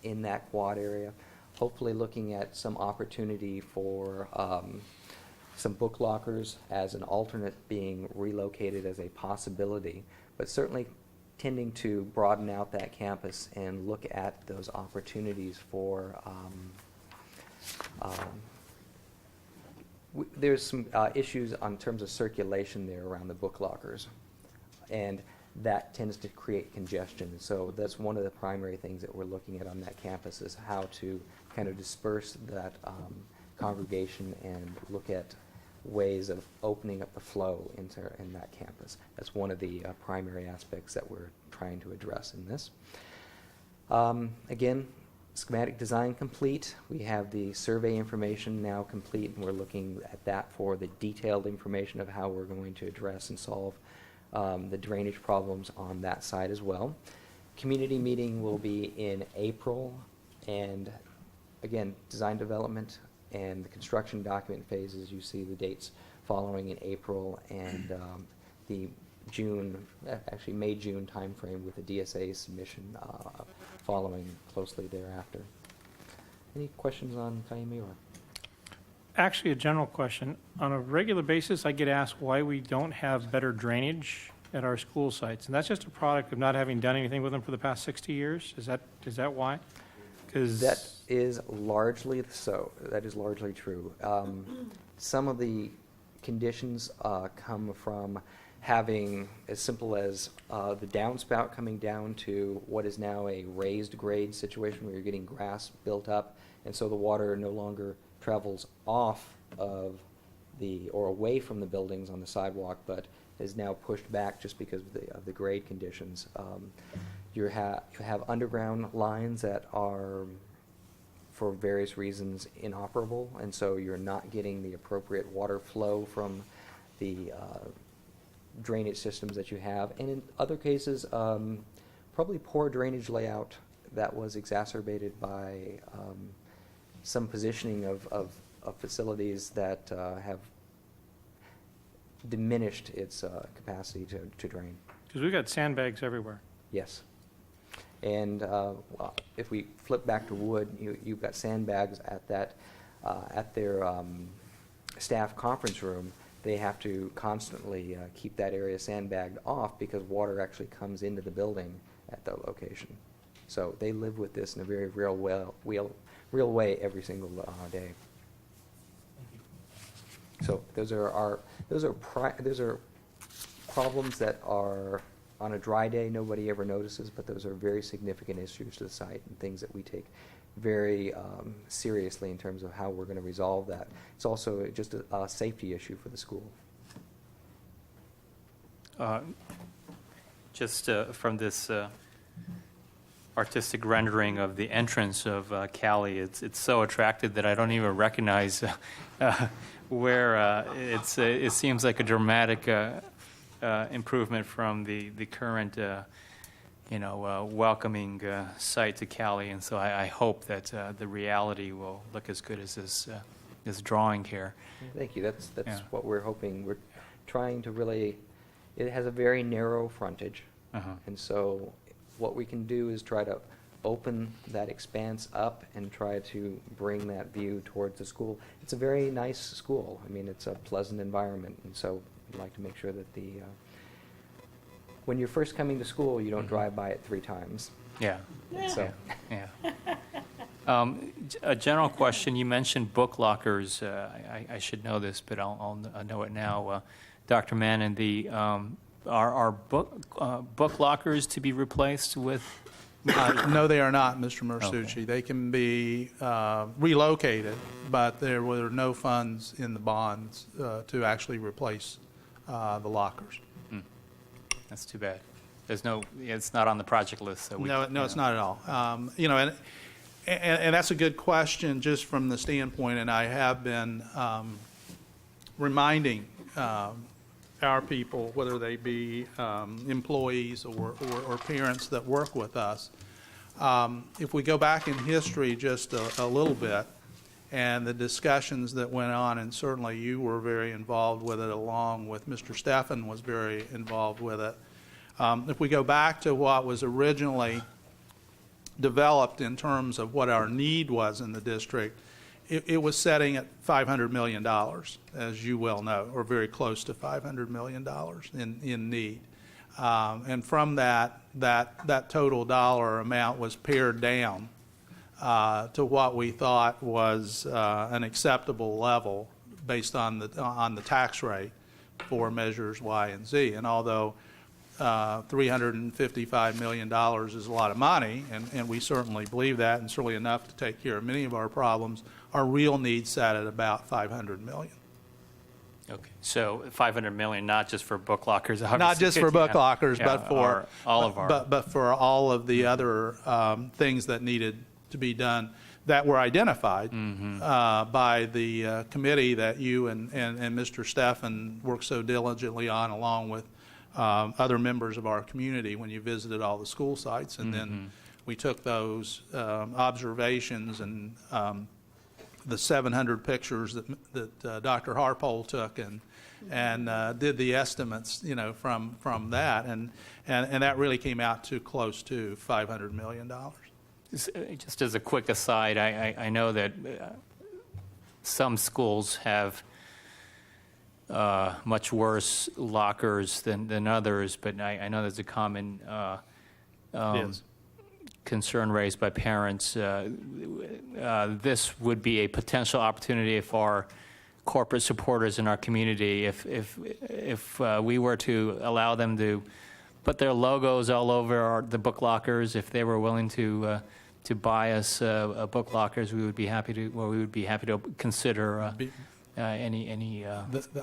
J: in that quad area. Hopefully looking at some opportunity for some book lockers as an alternate being relocated as a possibility, but certainly tending to broaden out that campus and look at those opportunities for there's some issues in terms of circulation there around the book lockers, and that tends to create congestion. So that's one of the primary things that we're looking at on that campus, is how to kind of disperse that congregation and look at ways of opening up the flow in that campus. That's one of the primary aspects that we're trying to address in this. Again, schematic design complete. We have the survey information now complete, and we're looking at that for the detailed information of how we're going to address and solve the drainage problems on that side as well. Community meeting will be in April, and again, design development and the construction document phases, you see the dates following in April, and the May-June timeframe with the DSA submission following closely thereafter. Any questions on Kaimi?
H: Actually, a general question. On a regular basis, I get asked why we don't have better drainage at our school sites, and that's just a product of not having done anything with them for the past 60 years? Is that why?
J: That is largely so. That is largely true. Some of the conditions come from having as simple as the downspout coming down to what is now a raised grade situation where you're getting grass built up, and so the water no longer travels off of or away from the buildings on the sidewalk, but is now pushed back just because of the grade conditions. You have underground lines that are, for various reasons, inoperable, and so you're not getting the appropriate water flow from the drainage systems that you have. And in other cases, probably poor drainage layout that was exacerbated by some positioning of facilities that have diminished its capacity to drain.
H: Because we've got sandbags everywhere.
J: Yes. And if we flip back to Wood, you've got sandbags at their staff conference room. They have to constantly keep that area sandbagged off because water actually comes into the building at that location. So they live with this in a very real way every single day. So those are problems that are on a dry day, nobody ever notices, but those are very significant issues to the site and things that we take very seriously in terms of how we're going to resolve that. It's also just a safety issue for the school.
F: Just from this artistic rendering of the entrance of Cali, it's so attractive that I don't even recognize where it seems like a dramatic improvement from the current welcoming site to Cali, and so I hope that the reality will look as good as this drawing here.
J: Thank you. That's
F: Yeah.
J: what we're hoping. We're trying to really. It has a very narrow frontage, and so what we can do is try to open that expanse up and try to bring that view towards the school. It's a very nice school. I mean, it's a pleasant environment, and so we'd like to make sure that when you're first coming to school, you don't drive by it 3 times.
F: Yeah.
J: So,
F: Yeah. A general question, you mentioned book lockers. I should know this, but I'll know it now. Dr. Mannon, are book lockers to be replaced with?
I: No, they are not, Mr. Mersucci.
F: Okay.
I: They can be relocated, but there were no funds in the bonds to actually replace the lockers.
F: That's too bad. There's no, it's not on the project list, so we.
I: No, it's not at all. And that's a good question, just from the standpoint, and I have been reminding our people, whether they be employees or parents that work with us. If we go back in history just a little bit, and the discussions that went on, and certainly you were very involved with it, along with Mr. Steffen was very involved with it. If we go back to what was originally developed in terms of what our need was in the district, it was setting at $500 million, as you well know, or very close to $500 million in need. And from that total dollar amount was pared down to what we thought was an acceptable level based on the tax rate for measures Y and Z. And although $355 million is a lot of money, and we certainly believe that, and certainly enough to take care of many of our problems, our real needs sat at about $500 million.
F: Okay, so 500 million, not just for book lockers, obviously.
I: Not just for book lockers,
F: Yeah,
I: but for
F: all of our.
I: but for all of the other things that needed to be done that were identified by the committee that you and Mr. Steffen worked so diligently on, along with other members of our community when you visited all the school sites. And then we took those observations and the 700 pictures that Dr. Harpole took and did the estimates, from that. And that really came out to close to $500 million.
F: Just as a quick aside, I know that some schools have much worse lockers than others, but I know there's a common
I: Yes.
F: concern raised by parents. This would be a potential opportunity for corporate supporters in our community if we were to allow them to put their logos all over the book lockers. If they were willing to buy us book lockers, we would be happy to. Well, we would be happy to consider any.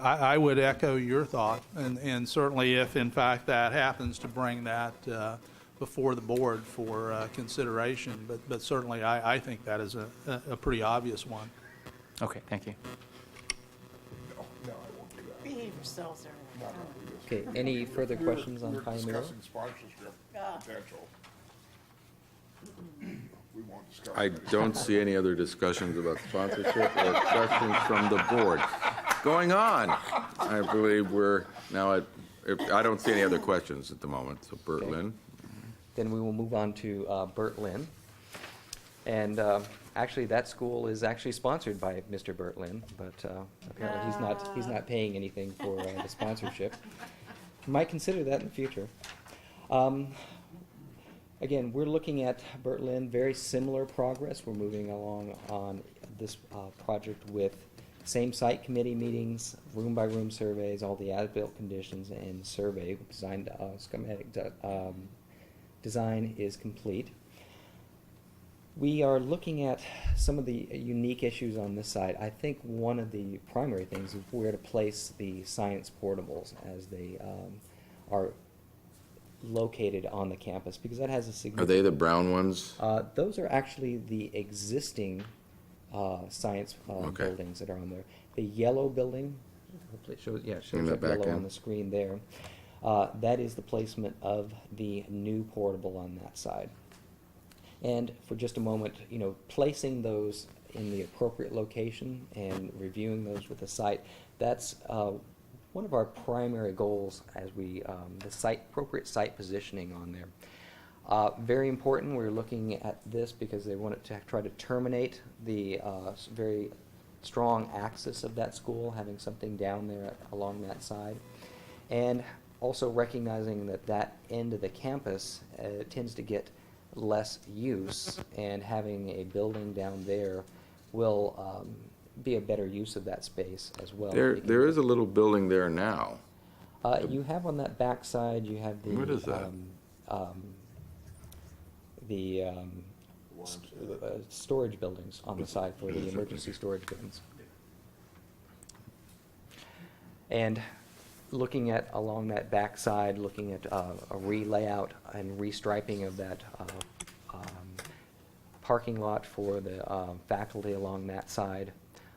I: I would echo your thought, and certainly if in fact that happens, to bring that before the board for consideration. But certainly I think that is a pretty obvious one.
F: Okay, thank you.
K: Behave yourselves, everyone.
J: okay, any further questions on
C: We're
J: Pioneer?
C: discussing sponsorship potential. We won't discuss.
A: I don't see any other discussions about sponsorship or questions from the board. Going on, I believe we're now at, I don't see any other questions at the moment, so Bert
J: Okay.
A: Lynn.
J: Then we will move on to Bert Lynn. And actually, that school is actually sponsored by Mr. Bert Lynn, but apparently he's not paying anything for the sponsorship. You might consider that in the future. Again, we're looking at Bert Lynn, very similar progress. We're moving along on this project with Same site committee meetings, room-by-room surveys, all the as-built conditions and survey design, schematic design is complete. We are looking at some of the unique issues on this side. I think one of the primary things is where to place the science portables as they are located on the campus, because that has a
A: Are
J: significant...
A: they the brown ones?
J: Those are actually the existing science
A: Okay.
J: buildings that are on there. The yellow building, hopefully it shows, yeah, it
A: In
J: shows
A: the
J: up
A: back
J: yellow on
A: end.
J: the screen there. That is the placement of the new portable on that side. And for just a moment, you know, placing those in the appropriate location and reviewing those with the site, that's one of our primary goals as we, appropriate site positioning on there. Very important, we're looking at this because they wanted to try to terminate the very strong axis of that school, having something down there along that side. And also recognizing that that end of the campus tends to get less use, and having a building down there will be a better use of that space as well.
A: There is a little building there now.
J: You have on that back side, you have the...
A: What is that?
J: Storage buildings on the side for the emergency storage bins. And looking at, along that back side, looking at a re-layout and restriping of that parking lot for the faculty along that side.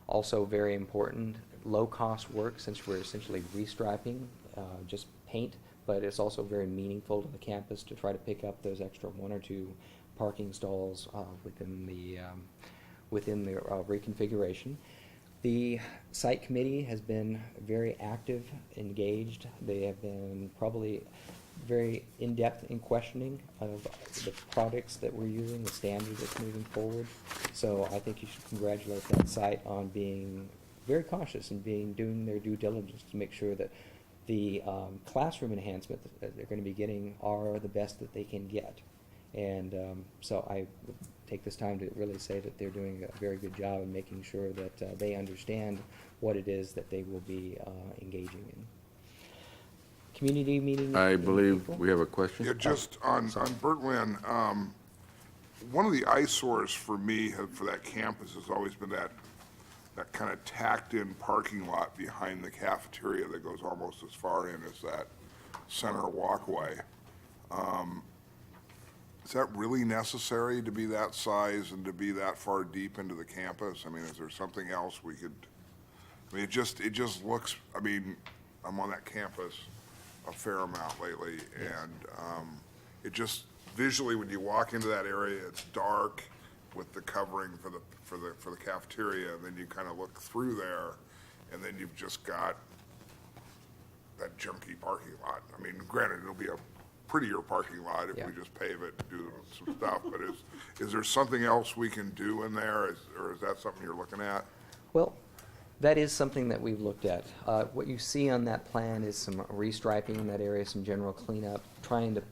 J: Also very important, low-cost work, since we're essentially restriping, just paint, but it's also very meaningful to the campus to try to pick up those extra 1 or 2 parking stalls within the reconfiguration. The site committee has been very active, engaged. They have been probably very in-depth in questioning of the products that we're using, the standards that's moving forward. So I think you should congratulate that site on being very cautious and doing their due diligence to make sure that the classroom enhancement that they're going to be getting are the best that they can get. And so I would take this time to really say that they're doing a very good job in making sure that they understand what it is that they will be engaging in. Community meeting.
A: I
J: in
A: believe
J: April.
A: we have a question.
C: Yeah, just on Bertlin, one of the eyesores for me, for that campus, has always been that kind of tacked-in parking lot behind the cafeteria that goes almost as far in as that center walkway. Is that really necessary to be that size and to be that far deep into the campus? I mean, is there something else we could, I mean, it just looks, I mean, I'm on that campus a fair amount lately, and it just, visually, when you walk into that area, it's dark with the covering for the cafeteria, and then you kind of look through there, and then you've just got that junky parking lot. I mean, granted, it'll be a prettier parking lot if we just pave it and do some stuff, but is there something else we can do in there, or is that something you're looking at?
J: Well, that is something that we've looked at. What you see on that plan is some restriping in that area, some general cleanup, trying to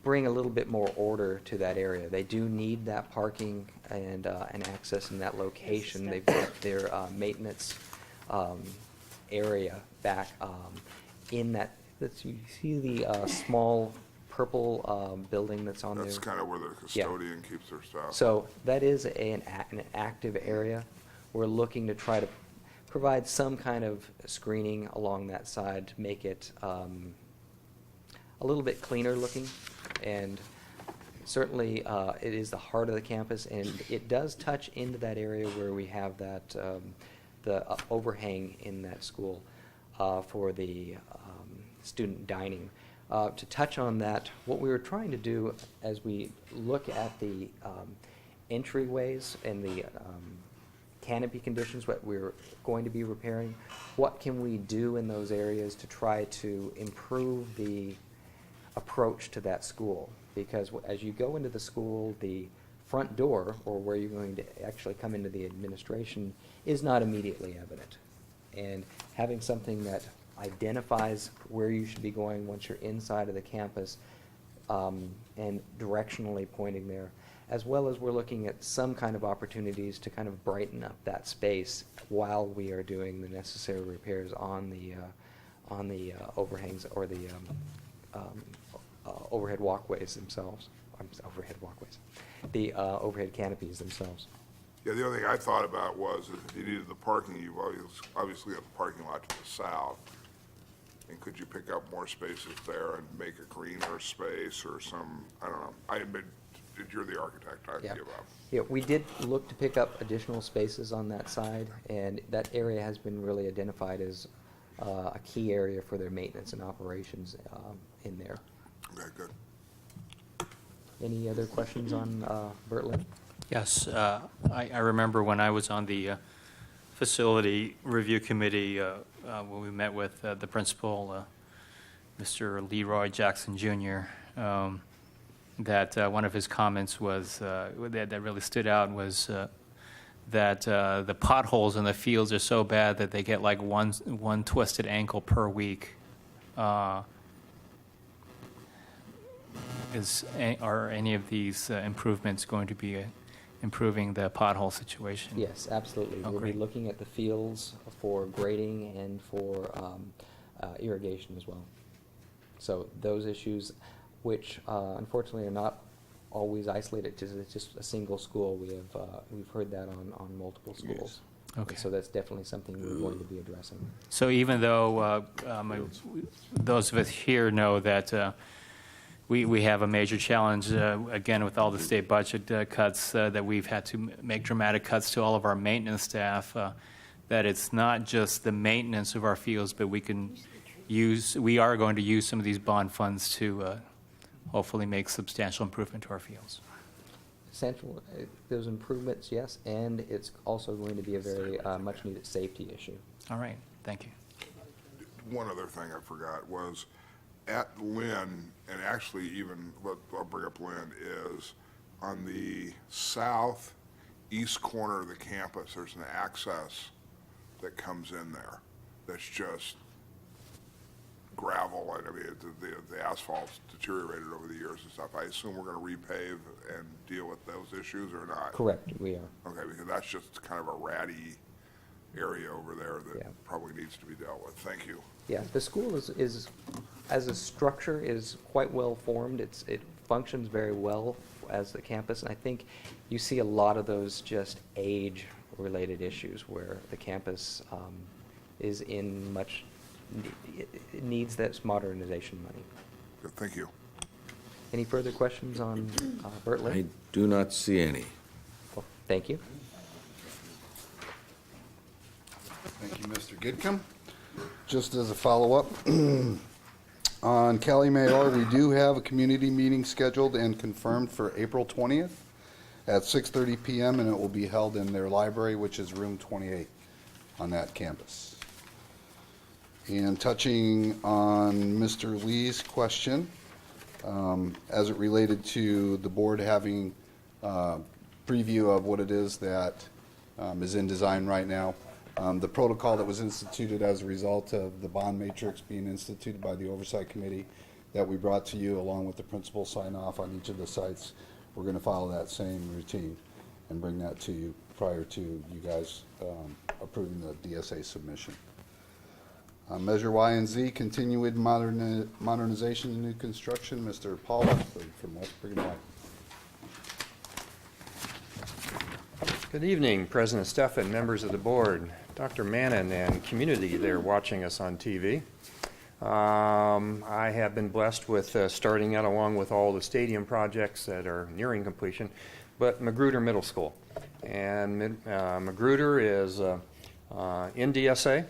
J: bring a little bit more order to that area. They do need that parking and access in that location. They've got their maintenance area back in that. You see the small purple building that's on there?
C: That's kind of where the custodian keeps their stuff.
J: So that is an active area. We're looking to try to provide some kind of screening along that side to make it a little bit cleaner looking. And certainly it is the heart of the campus, and it does touch into that area where we have that the overhang in that school for the student dining. To touch on that, what we were trying to do as we look at the entryways and the canopy conditions, what we're going to be repairing, what can we do in those areas to try to improve the approach to that school? Because as you go into the school, the front door, or where you're going to actually come into the administration, is not immediately evident. And having something that identifies where you should be going once you're inside of the campus and directionally pointing there, as well as we're looking at some kind of opportunities to kind of brighten up that space while we are doing the necessary repairs on the overhangs or the overhead walkways themselves. Overhead walkways, the overhead canopies themselves.
C: Yeah, the other thing I thought about was if you needed the parking, you've obviously got the parking lot to the south. And could you pick up more spaces there and make a greener space or some, I don't know. You're the architect, I
J: Yeah.
C: give up.
J: Yeah, we did look to pick up additional spaces on that side, and that area has been really identified as a key area for their maintenance and operations in there.
C: Okay, good.
J: Any other questions on Bertlin?
F: Yes, I remember when I was on the facility review committee, when we met with the principal, Mr. Leroy Jackson Jr., that one of his comments was, that really stood out was that the potholes in the fields are so bad that they get like one twisted ankle per week. Are any of these improvements going to be improving the pothole situation?
J: Yes, absolutely.
F: Oh,
J: We'll be
F: great.
J: looking at the fields for grading and for irrigation as well. So those issues, which unfortunately are not always isolated to just a single school, we've heard that on multiple schools.
F: Okay.
J: So that's definitely something we're going to be addressing.
F: So even though those of us here know that we have a major challenge, again, with all the state budget cuts, that we've had to make dramatic cuts to all of our maintenance staff, that it's not just the maintenance of our fields, but we are going to use some of these bond funds to hopefully make substantial improvement to our fields.
J: Essential, those improvements, yes, and it's also going to be a very much needed safety issue.
F: All right, thank you.
C: One other thing I forgot was at Lynn, and actually even, I'll bring up Lynn, is on the southeast corner of the campus, there's an access that comes in there that's just gravel, and I mean, the asphalt's deteriorated over the years and stuff. I assume we're gonna repave and deal with those issues or not?
J: Correct, we are.
C: Okay, because that's just kind of a ratty area over there that
J: Yeah.
C: probably needs to be dealt with. Thank you.
J: Yeah, the school is as a structure, is quite well formed. It functions very well as a campus, and I think you see a lot of those just age-related issues where the campus is in much, it needs that modernization money.
C: Good, thank you.
J: Any further questions on Burt
A: I
J: Lynn?
A: do not see any.
J: Well, thank you.
D: Thank you, Mr. Gidcombe. Just as a follow-up, on Cali Mayor, we do have a community meeting scheduled and confirmed for April 20th at 6:30 PM, and it will be held in their library, which is room 28 on that campus. And touching on Mr. Lee's question, as it related to the board having preview of what it is that is in design right now, the protocol that was instituted as a result of the bond matrix being instituted by the Oversight Committee that we brought to you along with the principal sign-off on each of the sites, we're going to follow that same routine and bring that to you prior to you guys approving the DSA submission. Measure Y and Z, continued modernization and new construction. Mr. Paul Westford from West Brigham White.
L: Good evening, President Steffen, members of the board, Dr. Mannon, and community there watching us on TV. I have been blessed with starting out along with all the stadium projects that are nearing completion, but Magruder Middle School. And Magruder is in DSA,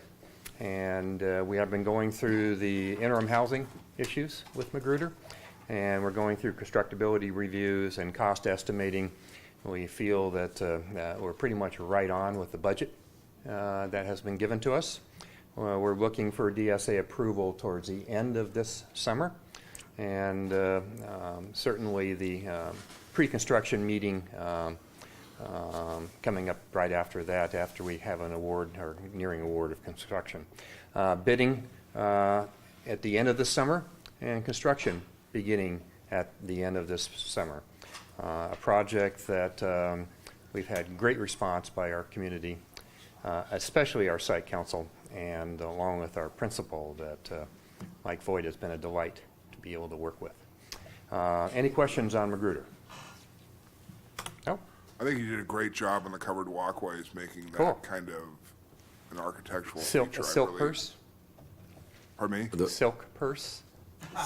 L: and we have been going through the interim housing issues with Magruder, and we're going through constructability reviews and cost estimating. We feel that we're pretty much right on with the budget that has been given to us. We're looking for DSA approval towards the end of this summer, and certainly the pre-construction meeting coming up right after that, after we have an award or nearing award of construction. Bidding at the end of the summer, and construction beginning at the end of this summer. A project that we've had great response by our community, especially our site council, and along with our principal, that Mike Voigt has been a delight to be able to work with. Any questions on Magruder? No?
C: I think you did a great job on the covered walkways, making that
L: Cool.
C: kind of an architectural
L: Silk,
C: feature.
L: a
C: I
L: silk
C: really-
L: purse?
C: Pardon me?
L: Silk purse?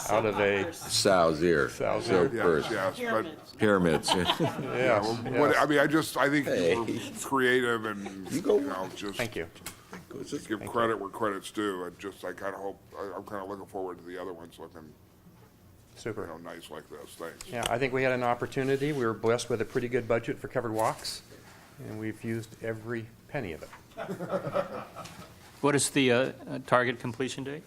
L: Out of a,
A: Sow's ear.
L: Sow's
A: Silk
C: Yes,
A: purse.
C: yes, but,
A: Pyramids.
C: yeah, well, what, I mean, I think you were
A: Hey.
C: creative and,
A: You go.
C: just.
L: thank you.
C: Just give credit where credit's due. I kind of hope, I'm kind of looking forward to the other ones looking,
L: Super.
C: nice like this. Thanks.
L: Yeah, I think we had an opportunity. We were blessed with a pretty good budget for covered walks, and we've used every penny of it.
F: What is the target completion date?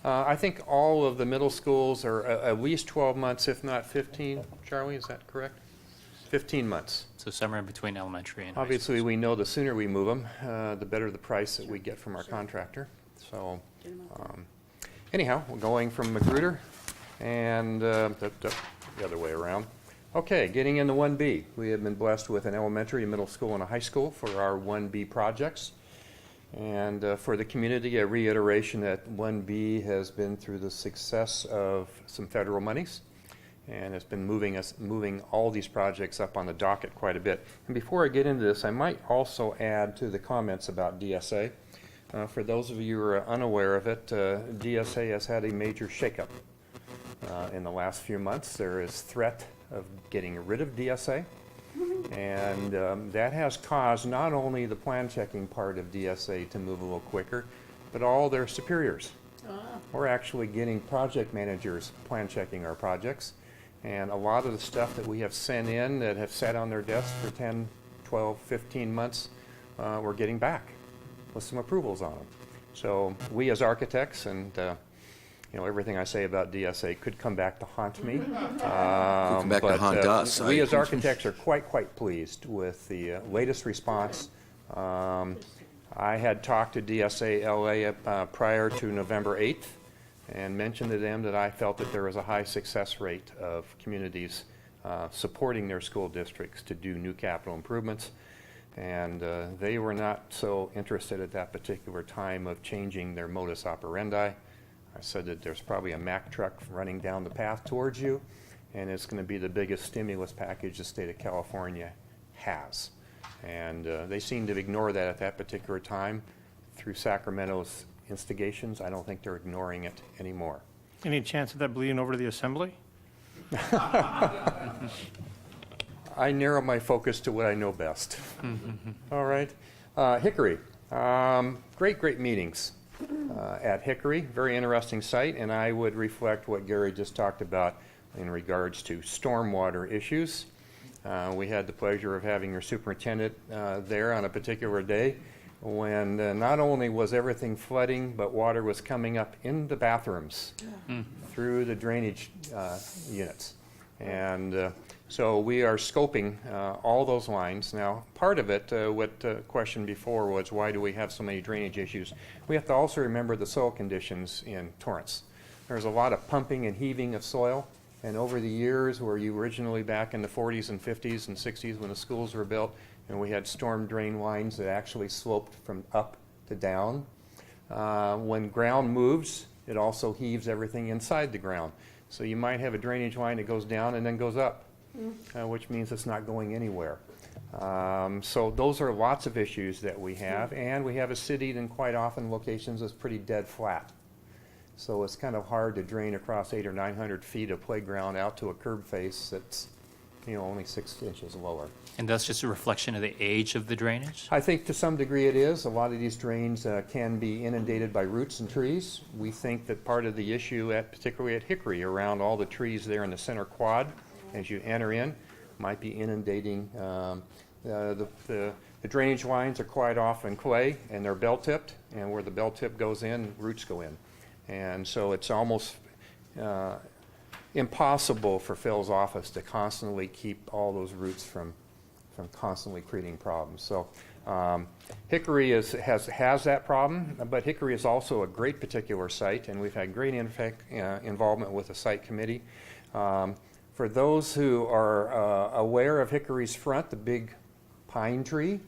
L: I think all of the middle schools are at least 12 months, if not 15. Charlie, is that correct? 15 months.
F: So somewhere in between elementary and high school.
L: Obviously, we know the sooner we move them, the better the price that we get from our contractor. So anyhow, we're going from Magruder and the other way around. Okay, getting into 1B. We have been blessed with an elementary, a middle school, and a high school for our 1B projects. And for the community, a reiteration that 1B has been through the success of some federal monies, and it's been moving all these projects up on the docket quite a bit. And before I get into this, I might also add to the comments about DSA. For those of you who are unaware of it, DSA has had a major shakeup in the last few months. There is threat of getting rid of DSA. And that has caused not only the plan checking part of DSA to move a little quicker, but all their superiors. We're actually getting project managers plan checking our projects. And a lot of the stuff that we have sent in that have sat on their desks for 10, 12, 15 months, we're getting back with some approvals on them. So we as architects, and everything I say about DSA could come back to haunt me.
A: Come back to haunt us.
L: We as architects are quite pleased with the latest response. I had talked to DSA LA prior to November 8th and mentioned to them that I felt that there was a high success rate of communities supporting their school districts to do new capital improvements. And they were not so interested at that particular time of changing their modus operandi. I said that there's probably a Mack truck running down the path towards you, and it's going to be the biggest stimulus package the state of California has. And they seem to ignore that at that particular time. Through Sacramento's instigations, I don't think they're ignoring it anymore.
H: Any chance of that bleeding over to the assembly?
L: I narrow my focus to what I know best. All right. Hickory. Great meetings. At Hickory, very interesting site, and I would reflect what Gary just talked about in regards to stormwater issues. We had the pleasure of having your superintendent there on a particular day when not only was everything flooding, but water was coming up in the bathrooms through the drainage units. And so we are scoping all those lines. Now, part of it, what the question before was, why do we have so many drainage issues? We have to also remember the soil conditions in Torrance. There's a lot of pumping and heaving of soil, and over the years, where you originally back in the 40s and 50s and 60s when the schools were built, and we had storm drain lines that actually sloped from up to down. When ground moves, it also heaves everything inside the ground. So you might have a drainage line that goes down and then goes up. Which means it's not going anywhere. So those are lots of issues that we have, and we have a city that quite often locations is pretty dead flat. So it's kind of hard to drain across 800 or 900 feet of playground out to a curb face that's only 6 inches lower.
F: And that's just a reflection of the age of the drainage?
L: I think to some degree it is. A lot of these drains can be inundated by roots and trees. We think that part of the issue, particularly at Hickory, around all the trees there in the center quad, as you enter in, might be inundating. The drainage lines are quite often clay, and they're bell-tipped, and where the bell-tip goes in, roots go in. And so it's almost impossible for Phil's office to constantly keep all those roots from constantly creating problems. So Hickory has that problem, but Hickory is also a great particular site, and we've had great involvement with the site committee. For those who are aware of Hickory's Front, the big pine tree,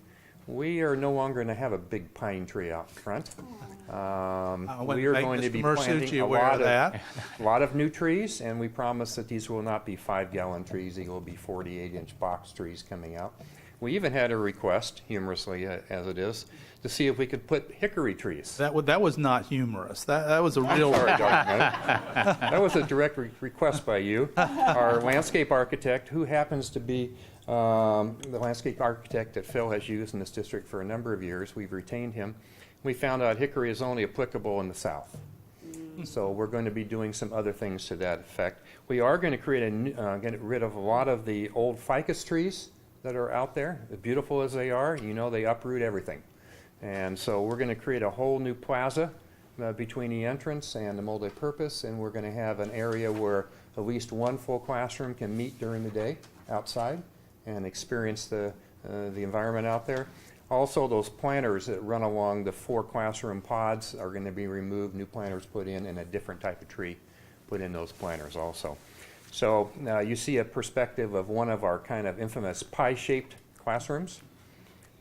L: we are no longer going to have a big pine tree out front. We are going to be planting a lot of new trees, and we promise that these will not be 5-gallon trees. These will be 48-inch box trees coming out. We even had a request, humorously as it is, to see if we could put hickory trees.
I: That was not humorous. That was a real.
L: That was a direct request by you, our landscape architect, who happens to be the landscape architect that Phil has used in this district for a number of years. We've retained him. We found out hickory is only applicable in the south. So we're going to be doing some other things to that effect. We are going to get rid of a lot of the old ficus trees that are out there. As beautiful as they are, you know, they uproot everything. And so we're going to create a whole new plaza between the entrance and the multi-purpose, and we're going to have an area where at least one full classroom can meet during the day outside and experience the environment out there. Also, those planters that run along the 4 classroom pods are going to be removed, new planters put in, and a different type of tree put in those planters also. So now you see a perspective of one of our kind of infamous pie-shaped classrooms.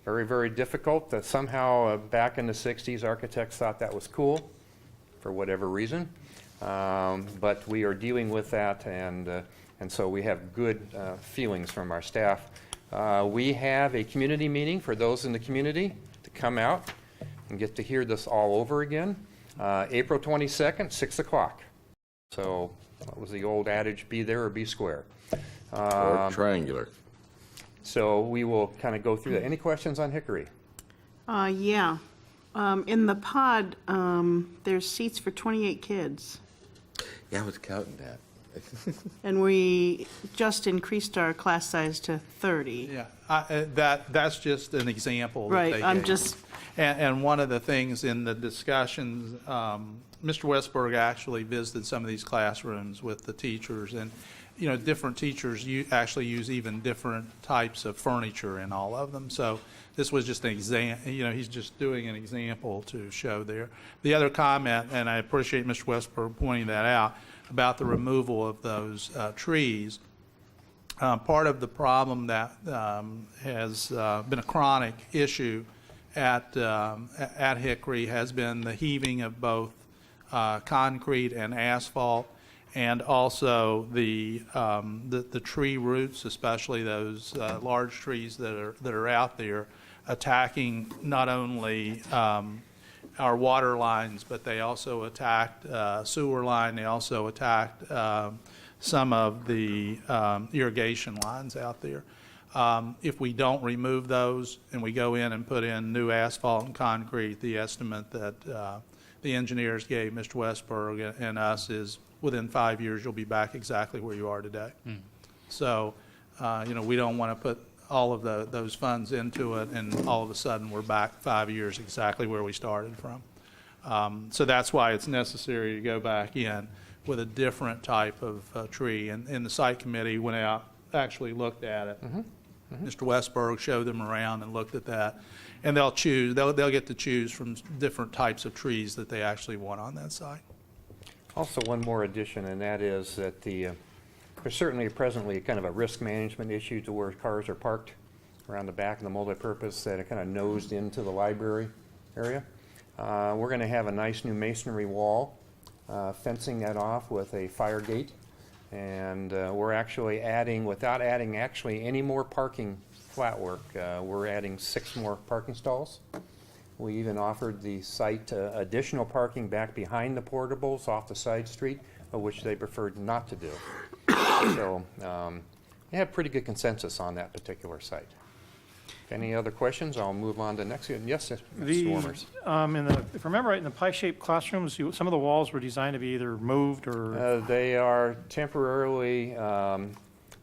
L: Very, very difficult. Somehow back in the 60s, architects thought that was cool for whatever reason. But we are dealing with that, and so we have good feelings from our staff. We have a community meeting for those in the community to come out and get to hear this all over again. April 22nd, 6 o'clock. So what was the old adage, be there or be square?
A: Or triangular.
L: So we will kind of go through that. Any questions on Hickory?
K: Yeah. In the pod, there's seats for 28 kids.
A: Yeah, I was counting that.
K: And we just increased our class size to 30.
I: Yeah, that's just an example.
K: Right,
I: That they
K: I'm
I: gave.
K: just,
I: And one of the things in the discussions, Mr. Westberg actually visited some of these classrooms with the teachers, and you know, different teachers actually use even different types of furniture in all of them. So this was just an example. You know, he's just doing an example to show there. The other comment, and I appreciate Mr. Westberg pointing that out, about the removal of those trees. Part of the problem that has been a chronic issue at Hickory has been the heaving of both concrete and asphalt, and also the tree roots, especially those large trees that are out there, attacking not only our water lines, but they also attacked sewer line. They also attacked some of the irrigation lines out there. If we don't remove those and we go in and put in new asphalt and concrete, the estimate that the engineers gave Mr. Westberg and us is within 5 years you'll be back exactly where you are today. So, you know, we don't want to put all of those funds into it and all of a sudden we're back 5 years exactly where we started from. So that's why it's necessary to go back in with a different type of tree. And the site committee went out, actually looked at it. Mr. Westberg showed them around and looked at that. And they'll get to choose from different types of trees that they actually want on that site.
L: Also, one more addition, and that is that there's certainly presently kind of a risk management issue to where cars are parked around the back of the multipurpose that are kind of nosed into the library area. We're going to have a nice new masonry wall, fencing that off with a fire gate, and we're actually adding, without adding actually any more parking flat work, we're adding 6 more parking stalls. We even offered the site additional parking back behind the portables off the side street, which they preferred not to do. So we have pretty good consensus on that particular site. Any other questions? I'll move on to the next one. Yes, Mr. Warmers.
H: If I remember right, in the pie-shaped classrooms, some of the walls were designed to be either moved or...
L: They are temporarily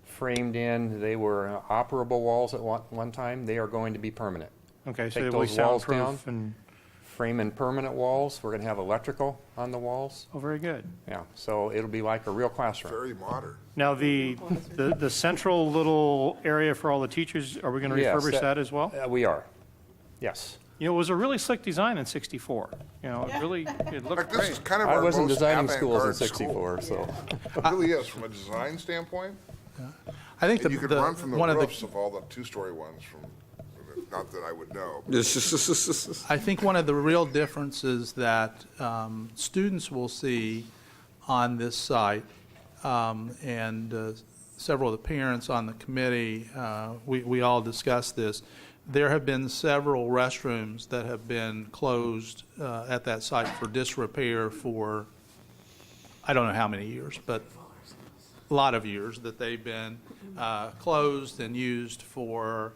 L: framed in. They were operable walls at one time. They are going to be permanent.
H: Okay, so
L: Take
H: they will be
L: those walls down,
H: soundproof and...
L: frame in permanent walls. We're going to have electrical on the walls.
H: Oh, very good.
L: Yeah, so it'll be like a real classroom.
C: Very modern.
H: Now, the central little area for all the teachers, are we going to refurbish that as well?
L: We are, yes.
H: You know, it was a really slick design in '64. You know, it really, it looked
C: Like, this is
H: great.
C: kind of
L: I
C: our
L: wasn't
C: most
L: designing schools in
C: avant-garde school.
L: '64, so.
C: It really is, from a design standpoint.
I: I think
C: And you could run from the
I: one of
C: roofs of all the two-story ones from, not that I would know.
I: I think one of the real differences that students will see on this site, and several of the parents on the committee, we all discussed this. There have been several restrooms that have been closed at that site for disrepair for, I don't know how many years, but a lot of years that they've been closed and used for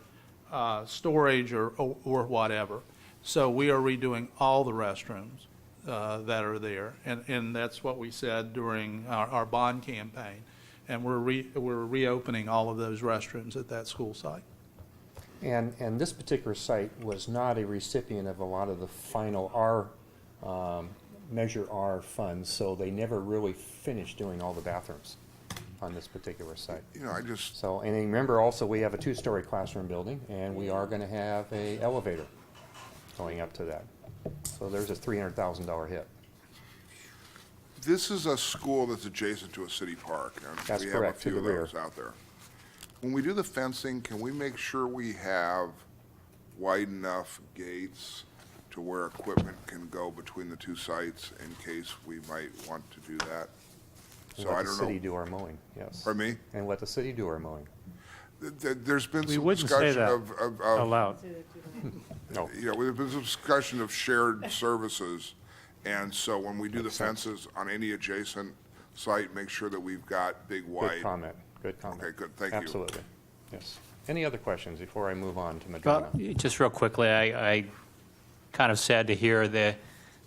I: storage or whatever. So we are redoing all the restrooms that are there, and that's what we said during our bond campaign. And we're reopening all of those restrooms at that school site.
L: And this particular site was not a recipient of a lot of the final R, Measure R funds, so they never really finished doing all the bathrooms on this particular site.
C: You know, I just,
L: So, and remember also, we have a 2-story classroom building, and we are going to have a elevator going up to that. So there's a $300,000 hit.
C: this is a school that's adjacent to a city park. And
L: That's
C: we
L: correct, to
C: have a
L: the
C: few
L: rear.
C: of those out there. When we do the fencing, can we make sure we have wide enough gates to where equipment can go between the two sites in case we might want to do that? So I
L: Let the
C: don't
L: city
C: know.
L: do our mowing, yes.
C: Pardon me?
L: And let the city do our mowing.
C: There's been
H: We
C: some
H: wouldn't say
C: discussion
H: that
C: of,
H: allowed.
L: No,
C: you know, there's been some discussion of shared services. And so when we do the fences on any adjacent site, make sure that we've got big,
L: good
C: wide.
L: comment, good comment.
C: Okay, good, thank you.
L: Absolutely, yes. Any other questions before I move on to
F: Well,
L: Madrona?
F: just real quickly, I kind of sad to hear the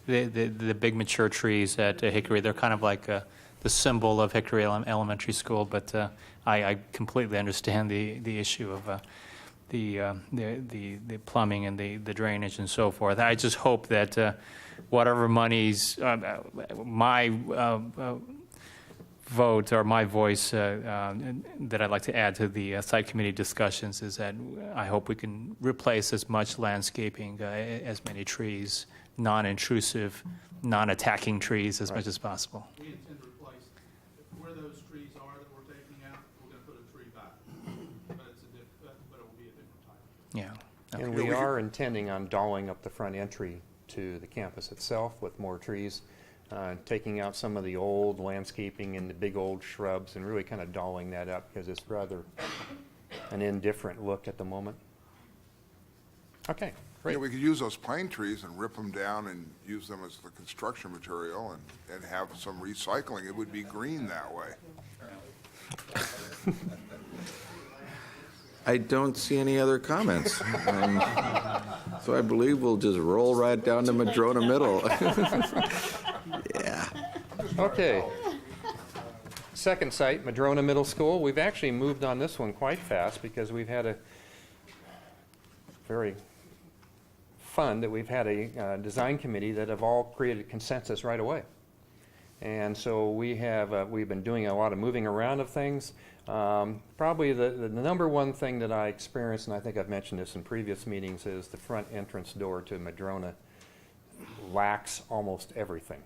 F: big mature trees at Hickory. They're kind of like the symbol of Hickory Elementary School, but I completely understand the issue of the plumbing and the drainage and so forth. I just hope that whatever monies, my vote or my voice that I'd like to add to the site committee discussions is that I hope we can replace as much landscaping, as many trees, non-intrusive, non-attacking trees as much as possible.
I: We intend to replace, where those trees are that we're taking out, we're gonna put a tree back. But it will be a different type.
F: Yeah.
L: And we are intending on dolling up the front entry to the campus itself with more trees, taking out some of the old landscaping and the big old shrubs and really kind of dolling that up because it's rather an indifferent look at the moment. Okay,
C: Yeah,
L: great.
C: we could use those pine trees and rip them down and use them as the construction material and have some recycling. It would be green that way.
A: I don't see any other comments. So I believe we'll just roll right down to Madrona Middle. Yeah.
L: Okay. Second site, Madrona Middle School. We've actually moved on this one quite fast because we've had a very fun that we've had a design committee that have all created consensus right away. And so we have, we've been doing a lot of moving around of things. Probably the number one thing that I experienced, and I think I've mentioned this in previous meetings, is the front entrance door to Madrona lacks almost everything.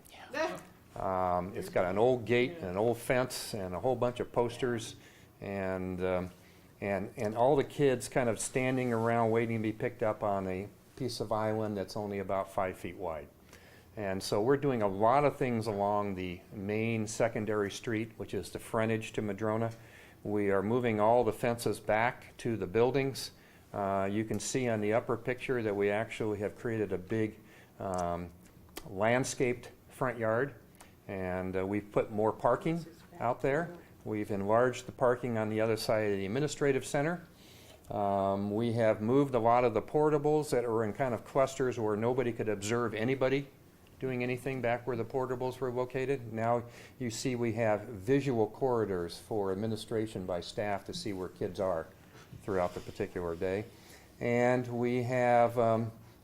L: It's got an old gate and an old fence and a whole bunch of posters and all the kids kind of standing around waiting to be picked up on a piece of island that's only about 5 feet wide. And so we're doing a lot of things along the main secondary street, which is the frontage to Madrona. We are moving all the fences back to the buildings. You can see on the upper picture that we actually have created a big landscaped front yard, and we've put more parking out there. We've enlarged the parking on the other side of the administrative center. We have moved a lot of the portables that were in kind of clusters where nobody could observe anybody doing anything back where the portables were located. Now you see we have visual corridors for administration by staff to see where kids are throughout the particular day. And we have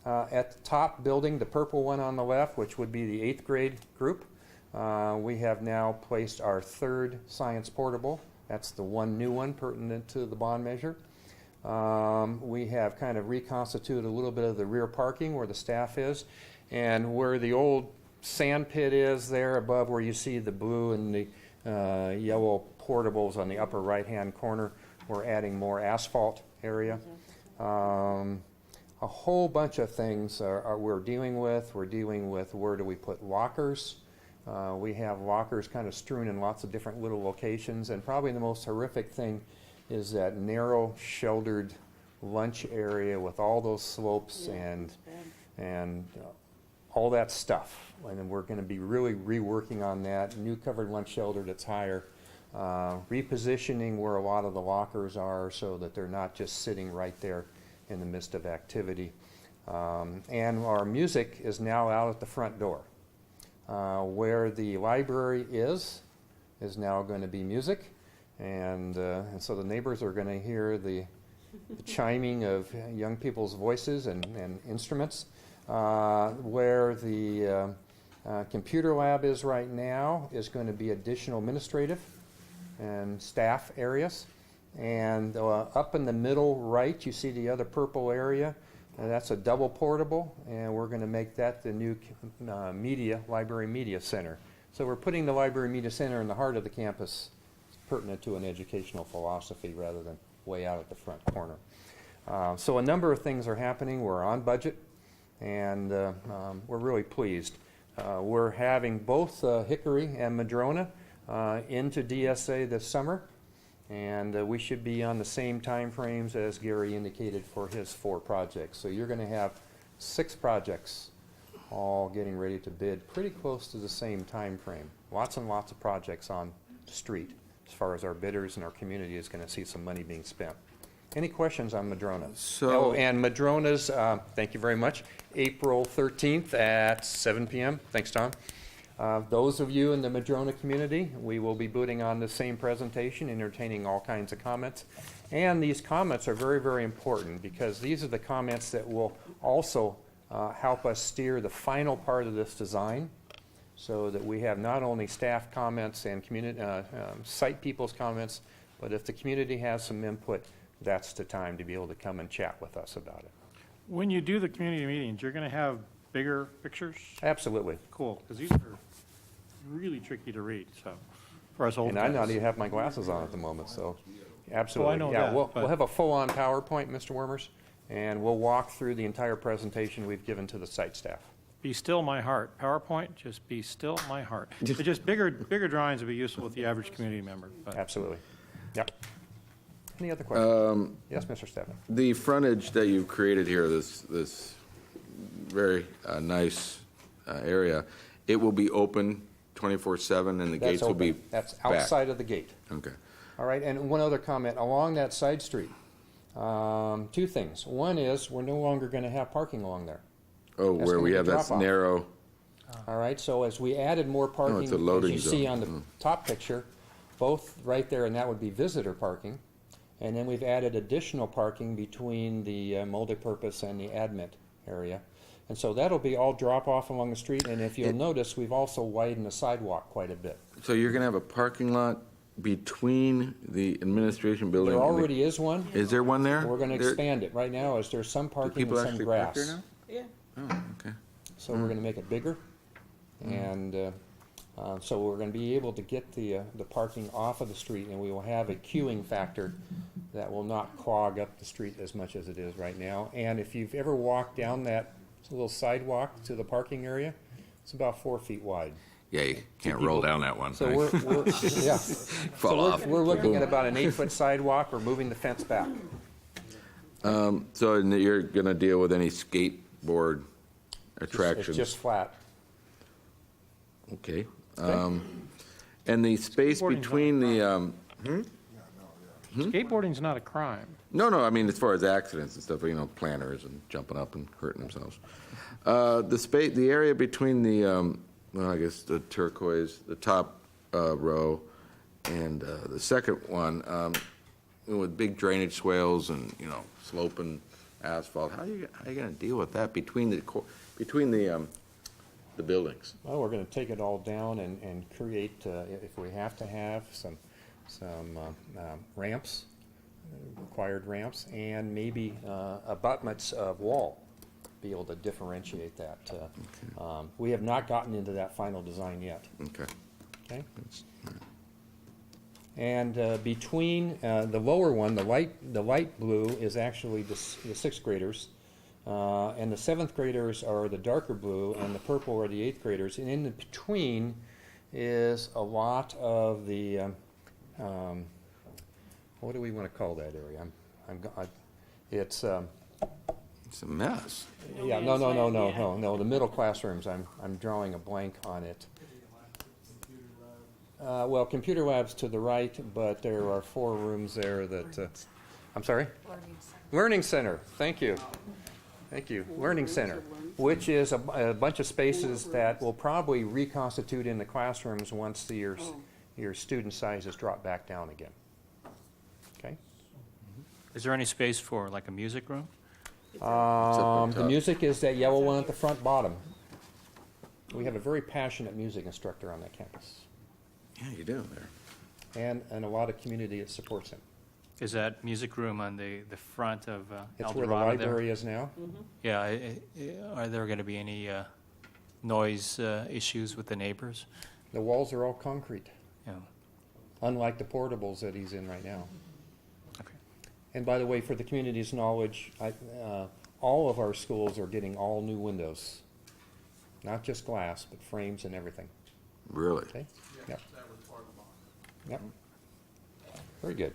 L: at the top building, the purple one on the left, which would be the 8th grade group, we have now placed our 3rd science portable. That's the one new one pertinent to the bond measure. We have kind of reconstituted a little bit of the rear parking where the staff is, and where the old sand pit is there above where you see the blue and the yellow portables on the upper right-hand corner. We're adding more asphalt area. A whole bunch of things we're dealing with. We're dealing with where do we put lockers. We have lockers kind of strewn in lots of different little locations, and probably the most horrific thing is that narrow, sheltered lunch area with all those slopes and all that stuff. And we're going to be really reworking on that. New covered lunch shelter that's higher. Repositioning where a lot of the lockers are so that they're not just sitting right there in the midst of activity. And our music is now out at the front door. Where the library is now going to be music. And so the neighbors are going to hear the chiming of young people's voices and instruments. Where the computer lab is right now is going to be additional administrative and staff areas. And up in the middle right, you see the other purple area. That's a double portable, and we're going to make that the new library media center. So we're putting the library media center in the heart of the campus, pertinent to an educational philosophy rather than way out at the front corner. So a number of things are happening. We're on budget, and we're really pleased. We're having both Hickory and Madrona into DSA this summer, and we should be on the same time frames as Gary indicated for his 4 projects. So you're going to have 6 projects all getting ready to bid pretty close to the same time frame. Lots and lots of projects on the street as far as our bidders and our community is going to see some money being spent. Any questions on Madrona? And Madrona's, thank you very much, April 13th at 7 p.m. Thanks, Tom. Those of you in the Madrona community, we will be booting on the same presentation, entertaining all kinds of comments. And these comments are very, very important because these are the comments that will also help us steer the final part of this design so that we have not only staff comments and community, site people's comments, but if the community has some input, that's the time to be able to come and chat with us about it.
H: When you do the community meetings, you're going to have bigger pictures?
L: Absolutely.
H: Cool, because these are really tricky to read, so, for us old
L: And I
H: guys.
L: not even have my glasses on at the moment, so absolutely.
H: I know
L: Yeah,
H: that,
L: we'll
H: but-
L: have a full-on PowerPoint, Mr. Wormers, and we'll walk through the entire presentation we've given to the site staff.
H: Be still my heart. PowerPoint, just be still my heart. But just bigger drawings would be useful with the average community member. But
L: Absolutely. Yep. Any other questions? Yes, Mr. Steffen.
A: The frontage that you've created here, this very nice area, it will be open 24/7 and the gates will be
L: That's
A: back.
L: outside of the gate.
A: Okay.
L: All right, and one other comment. Along that side street, 2 things. One is we're no longer going to have parking along there.
A: Oh,
L: That's
A: where
L: gonna
A: we
L: be
A: have that
L: drop-off.
A: narrow,
L: All right, so as we added more parking,
A: it's a
L: as
A: loading
L: you see
A: zone.
L: on the top picture, both right there, and that would be visitor parking. And then we've added additional parking between the multipurpose and the admit area. And so that'll be all drop off along the street. And if you'll notice, we've also widened the sidewalk quite a bit.
A: so you're going to have a parking lot between the administration building?
L: There
A: and the-
L: already is one.
A: Is there one there?
L: We're going to
A: There-
L: expand it. Right now, there's some
A: Do
L: parking
A: people
L: and some
A: actually park there
L: grass.
A: now?
K: Yeah.
A: Oh, okay.
L: So we're going to make it bigger. And so we're going to be able to get the parking off of the street, and we will have a queuing factor that will not clog up the street as much as it is right now. And if you've ever walked down that little sidewalk to the parking area, it's about 4 feet wide.
A: Yeah, you can't roll down that one.
L: So
A: right?
L: we're yeah.
A: Fall
L: So
A: off.
L: we're looking at about an 8-foot sidewalk. We're moving the fence back.
A: So you're going to deal with any skateboard attractions?
L: It's just flat.
A: Okay. And the space
H: Skateboarding's
A: between the,
H: skateboarding's not a crime.
A: no, I mean, as far as accidents and stuff, planners and jumping up and hurting themselves. The area between the, well, I guess the turquoise, the top row, and the second one, with big drainage swales and, sloping asphalt, how are you going to deal with that between the buildings?
L: Well, we're going to take it all down and create, if we have to have, some ramps, required ramps, and maybe abutments of wall, be able to differentiate that. We have not gotten into that final design yet.
A: Okay.
L: Okay? And between the lower one, the light blue is actually the sixth graders, and the seventh graders are the darker blue, and the purple are the eighth graders. And in between is a lot of the, what do we want to call that area? It's
A: It's a mess.
L: yeah, no. The middle classrooms. I'm drawing a blank on it. Well, computer labs to the right, but there are 4 rooms there that. I'm sorry. Learning center. Thank you. Learning center, which is a bunch of spaces that will probably reconstitute in the classrooms once your student sizes drop back down again. Okay.
F: Is there any space for like a music room?
L: The music is that yellow one at the front bottom. We have a very passionate music instructor on that campus,
A: Yeah, you do there.
L: and a lot of community that supports him.
F: Is that music room on the front of
L: It's
F: El
L: where the
F: Dorado there?
L: library is now.
F: Yeah, are there going to be any noise issues with the neighbors?
L: The walls are all concrete,
F: Yeah.
L: unlike the portables that he's in right now.
F: Okay.
L: And by the way, for the community's knowledge, all of our schools are getting all new windows. Not just glass, but frames and everything.
A: Really?
L: Okay? Yep. Yep. Very good.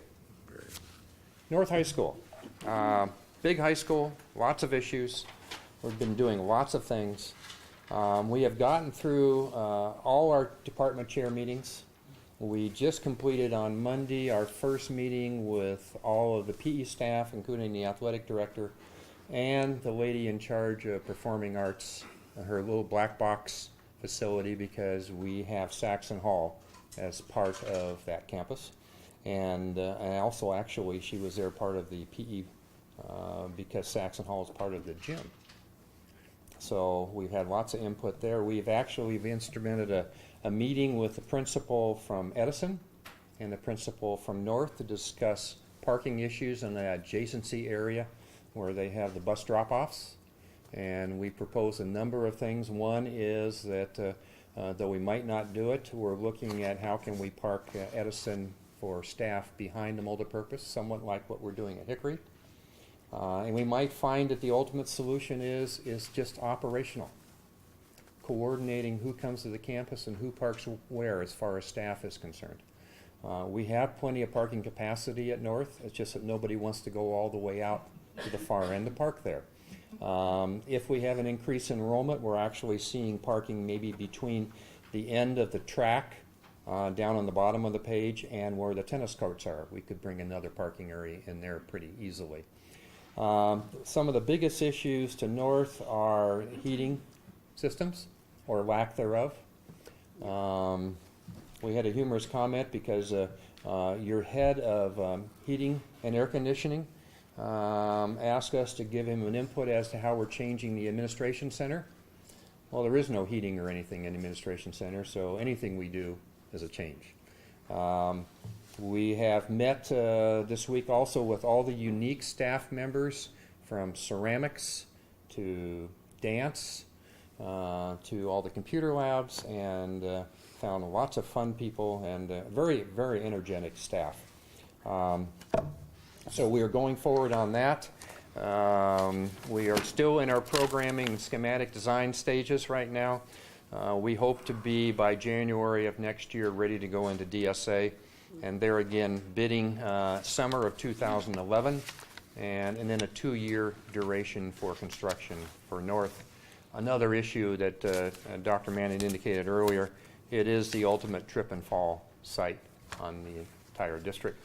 L: North High School. Big high school, lots of issues. We've been doing lots of things. We have gotten through all our department chair meetings. We just completed on Monday our first meeting with all of the PE staff, including the athletic director and the lady in charge of performing arts, her little black box facility, because we have Saxon Hall as part of that campus. And also, actually, she was there part of the PE because Saxon Hall is part of the gym. So we've had lots of input there. We've actually instrumented a meeting with the principal from Edison and the principal from North to discuss parking issues in the adjacency area where they have the bus drop-offs. And we propose a number of things. One is that though we might not do it, we're looking at how can we park Edison for staff behind the multipurpose, somewhat like what we're doing at Hickory. And we might find that the ultimate solution is just operational, coordinating who comes to the campus and who parks where as far as staff is concerned. We have plenty of parking capacity at North. It's just that nobody wants to go all the way out to the far end to park there. If we have an increase in enrollment, we're actually seeing parking maybe between the end of the track down on the bottom of the page and where the tennis courts are. We could bring another parking area in there pretty easily. Some of the biggest issues to North are heating systems or lack thereof. We had a humorous comment because your head of heating and air conditioning asked us to give him an input as to how we're changing the administration center. Well, there is no heating or anything in the administration center, so anything we do is a change. We have met this week also with all the unique staff members from ceramics to dance to all the computer labs, and found lots of fun people and very, very energetic staff. So we are going forward on that. We are still in our programming and schematic design stages right now. We hope to be, by January of next year, ready to go into DSA. And there again, bidding summer of 2011, and then a 2-year duration for construction for North. Another issue that Dr. Manning indicated earlier, it is the ultimate trip and fall site on the entire district.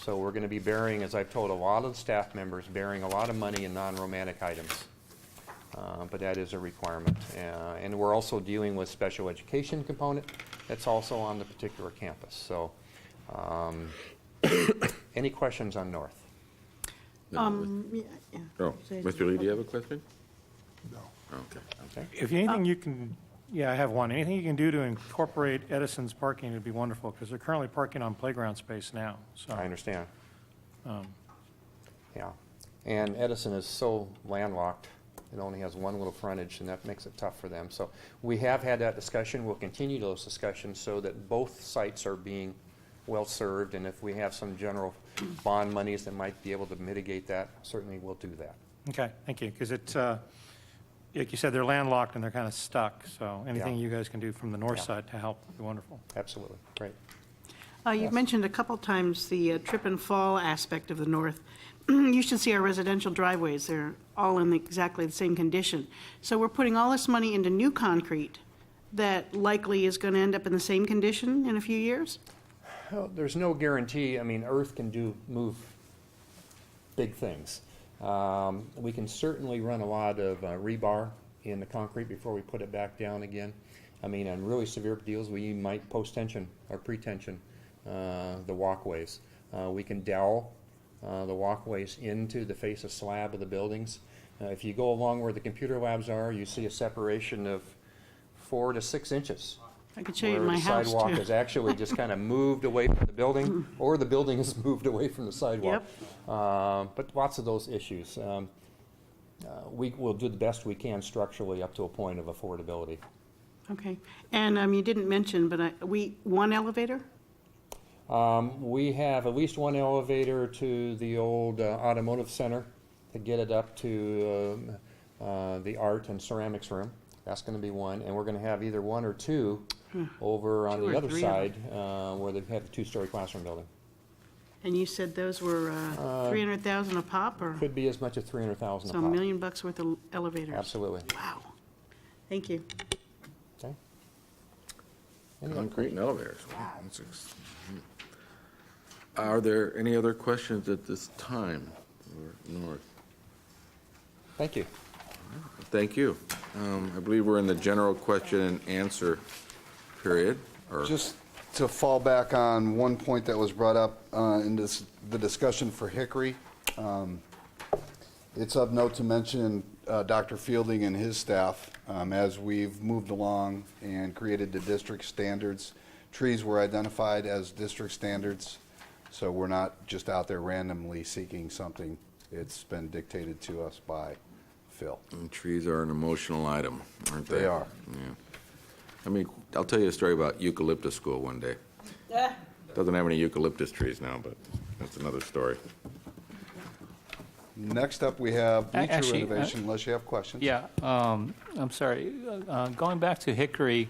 L: So we're going to be bearing, as I've told a lot of the staff members, bearing a lot of money in non-romantic items. But that is a requirement. And we're also dealing with special education component that's also on the particular campus. So any questions on North?
K: Yeah.
A: Oh, Mr. Lee, do you have a question?
C: No.
A: Okay.
H: If anything you can, yeah, I have one. Anything you can do to incorporate Edison's parking would be wonderful, because they're currently parking on playground space now, so.
L: I understand. Yeah. And Edison is so landlocked, it only has one little frontage, and that makes it tough for them. So we have had that discussion. We'll continue those discussions so that both sites are being well-served, and if we have some general bond monies that might be able to mitigate that, certainly we'll do that.
H: Okay, thank you, because it's, like you said, they're landlocked and they're kind of stuck, so anything
L: Yeah.
H: you guys can do from the north
L: Yeah.
H: side to help would be wonderful.
L: Absolutely. Great.
K: You've mentioned a couple times the trip and fall aspect of the north. You should see our residential driveways. They're all in exactly the same condition. So we're putting all this money into new concrete that likely is going to end up in the same condition in a few years?
L: Well, there's no guarantee. I mean, Earth can move big things. We can certainly run a lot of rebar in the concrete before we put it back down again. I mean, on really severe deals, we might post-tension or pre-tension the walkways. We can dowel the walkways into the face of slab of the buildings. If you go along where the computer labs are, you see a separation of 4 to 6 inches.
K: I could show you in my house,
L: Where the sidewalk
K: too.
L: is actually just kind of moved away from the building, or the building is moved away from the sidewalk. But lots of those issues. We will do the best we can structurally up to a point of affordability.
K: Okay. And you didn't mention, but one elevator?
L: We have at least one elevator to the old automotive center to get it up to the art and ceramics room. That's going to be one, and we're going to have either one or two over on
K: 2
L: the
K: or
L: other
K: 3 of
L: side where they have a 2-story classroom building.
K: And you said those were 300,000 a pop, or?
L: Could be as much as 300,000 a
K: So
L: pop.
K: $1 million worth of elevators?
L: Absolutely.
K: Wow. Thank you.
L: Okay. Any other
A: Concrete and elevators. Wow. Are there any other questions at this time for North?
L: Thank you.
A: Thank you. I believe we're in the general question and answer period. Or
D: Just to fall back on one point that was brought up in the discussion for Hickory, it's of note to mention Dr. Fielding and his staff, as we've moved along and created the district standards, trees were identified as district standards, so we're not just out there randomly seeking something. It's been dictated to us by Phil.
A: And trees are an emotional item, aren't they?
D: They are.
A: Yeah. I mean, I'll tell you a story about eucalyptus school one day. Doesn't have any eucalyptus trees now, but that's another story.
D: Next up, we have bleacher
F: Actually,
D: renovation, unless you have questions.
F: Yeah, I'm sorry. Going back to Hickory,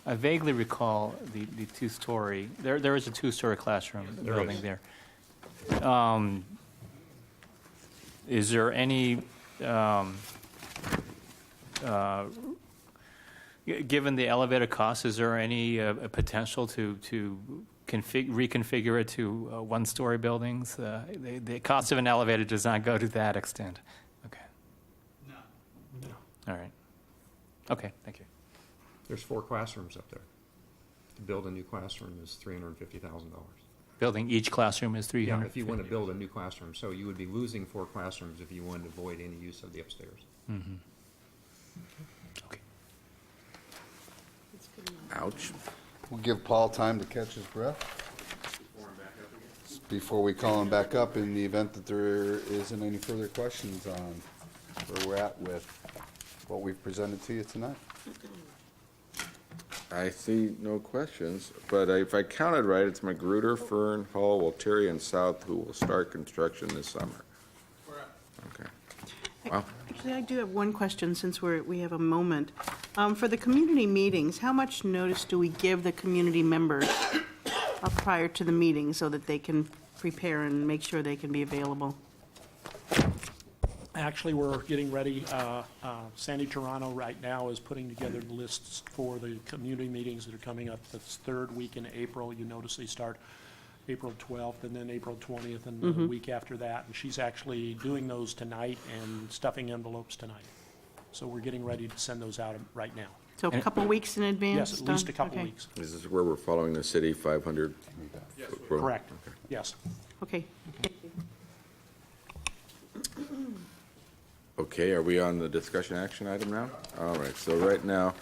F: I vaguely recall the 2-story, there is a 2-story classroom building there. Is there any, given the elevator costs, is there any potential to reconfigure it to 1-story buildings? The cost of an elevator does not go to that extent. Okay. No. All right. Okay, thank you.
L: There's 4 classrooms up there. To build a new classroom is $350,000.
F: Building each classroom is 300?
L: Yeah, if you want to build a new classroom. So you would be losing 4 classrooms if you wanted to avoid any use of the upstairs.
F: Mm-hmm. Okay.
A: Ouch.
D: We'll give Paul time to catch his breath before we call him back up in the event that there isn't any further questions on where we're at with what we've presented to you tonight.
A: I see no questions, but if I counted right, it's Magruder, Fern, Hall, Walteria, and South who will start construction this summer. Okay. Wow.
K: Actually, I do have one question, since we have a moment. For the community meetings, how much notice do we give the community members prior to the meeting so that they can prepare and make sure they can be available?
M: Actually, we're getting ready. Sandy Toronto right now is putting together the lists for the community meetings that are coming up. That's 3rd week in April. You notice they start April 12th and then April 20th and the week after that. And she's actually doing those tonight and stuffing envelopes tonight. So we're getting ready to send those out right now.
K: So a couple weeks in advance?
M: Yes, at least a
K: done?
M: couple
K: Okay.
M: weeks.
A: Is this where we're following the city 500?
M: Correct. Yes.
K: Okay.
A: Okay, are we on the discussion action item now? All right, so right now,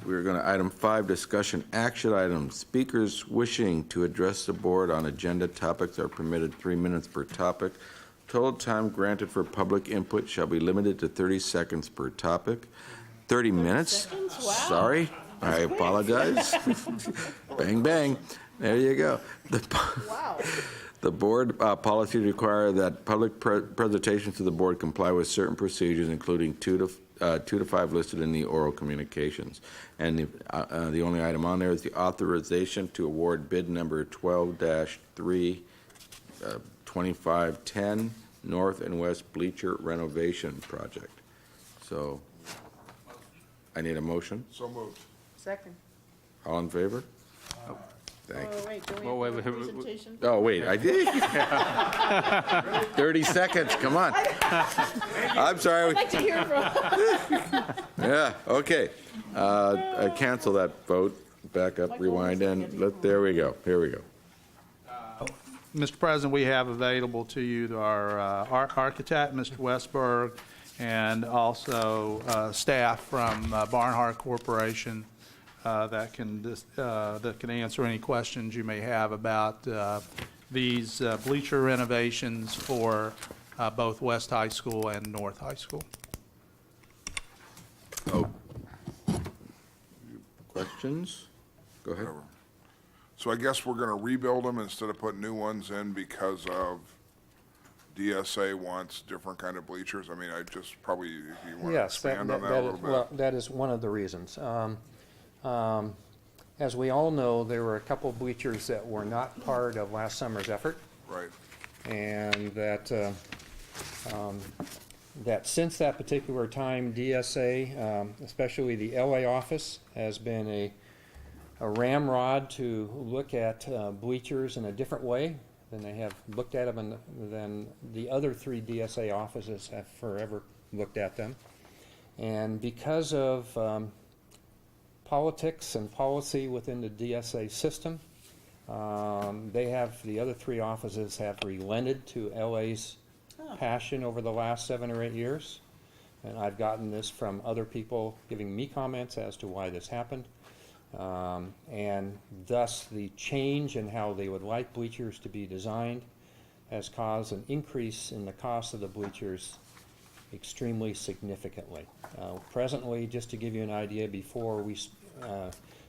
A: We're going to item 5, discussion action items. Speakers wishing to address the board on agenda topics are permitted 3 minutes per topic. Total time granted for public input shall be limited to 30 seconds per topic. 30 minutes?
K: Wow.
A: Sorry, I apologize. Bang, bang. There you go.
K: Wow.
A: The board policy require that public presentations to the board comply with certain procedures, including 2 to 5 listed in the oral communications. And the only item on there is the authorization to award bid number 12-3 2510 North and West Bleacher Renovation Project. So I need a motion.
C: So moved.
K: Second.
A: All in favor? Thanks.
K: Oh, wait, don't
F: Well,
K: we
F: wait,
K: have a
F: wait, wait.
K: presentation?
A: Oh, wait, I did? 30 seconds, come on. I'm sorry.
B: I'd like to hear from.
A: Yeah, okay. I cancel that vote. Back up, rewind, and there we go. Here we go.
I: Mr. President, we have available to you our architect, Mr. Westberg, and also staff from Barnhart Corporation that can answer any questions you may have about these bleacher renovations for both West High School and North High School.
A: Oh. Questions? Go ahead.
C: So I guess we're gonna rebuild them instead of putting new ones in because of DSA wants different kind of bleachers? I mean, I just probably, if you want to
L: Yes,
C: expand on that a little bit.
L: well, that is one of the reasons. As we all know, there were a couple of bleachers that were not part of last summer's effort,
C: Right.
L: and that since that particular time, DSA, especially the LA office, has been a ramrod to look at bleachers in a different way than they have looked at them, than the other 3 DSA offices have forever looked at them. And because of politics and policy within the DSA system, the other 3 offices have relented to LA's passion over the last 7 or 8 years. And I've gotten this from other people giving me comments as to why this happened. And thus the change in how they would like bleachers to be designed has caused an increase in the cost of the bleachers extremely significantly. Presently, just to give you an idea, before we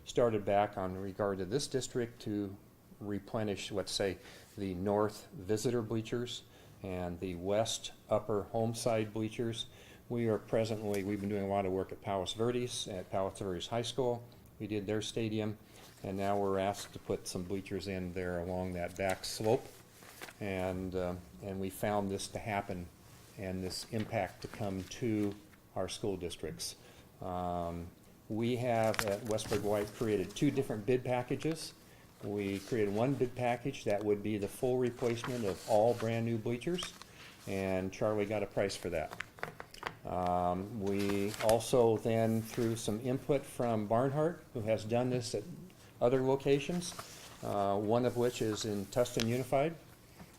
L: started back on regard to this district to replenish, let's say, the north visitor bleachers and the west upper home side bleachers, we've been doing a lot of work at Palos Verdes High School. We did their stadium, and now we're asked to put some bleachers in there along that back slope. And we found this to happen and this impact to come to our school districts. We have at Westburg White created 2 different bid packages. We created one bid package that would be the full replacement of all brand new bleachers, and Charlie got a price for that. We also then, through some input from Barnhart, who has done this at other locations, one of which is in Tusd Unified,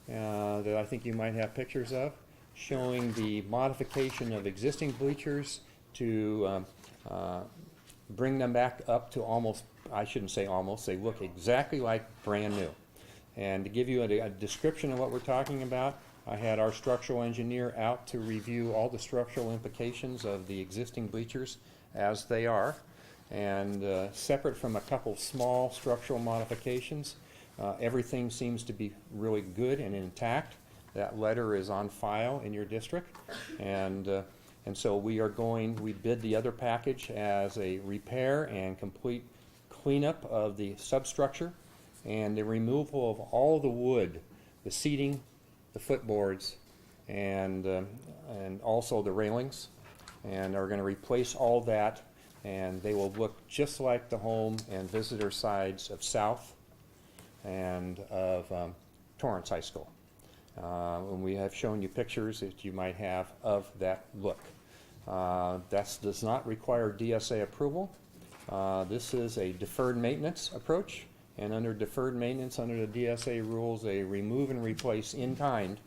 L: that I think you might have pictures of, showing the modification of existing bleachers to bring them back up to almost, I shouldn't say almost, they look exactly like brand new. And to give you a description of what we're talking about, I had our structural engineer out to review all the structural implications of the existing bleachers as they are. And separate from a couple small structural modifications, everything seems to be really good and intact. That letter is on file in your district. And so we bid the other package as a repair and complete cleanup of the substructure and the removal of all the wood, the seating, the footboards, and also the railings, and are going to replace all that, and they will look just like the home and visitor sides of South and of Torrance High School. And we have shown you pictures that you might have of that look. That does not require DSA approval. This is a deferred maintenance approach. And under deferred maintenance, under the DSA rules, a remove and replace in kind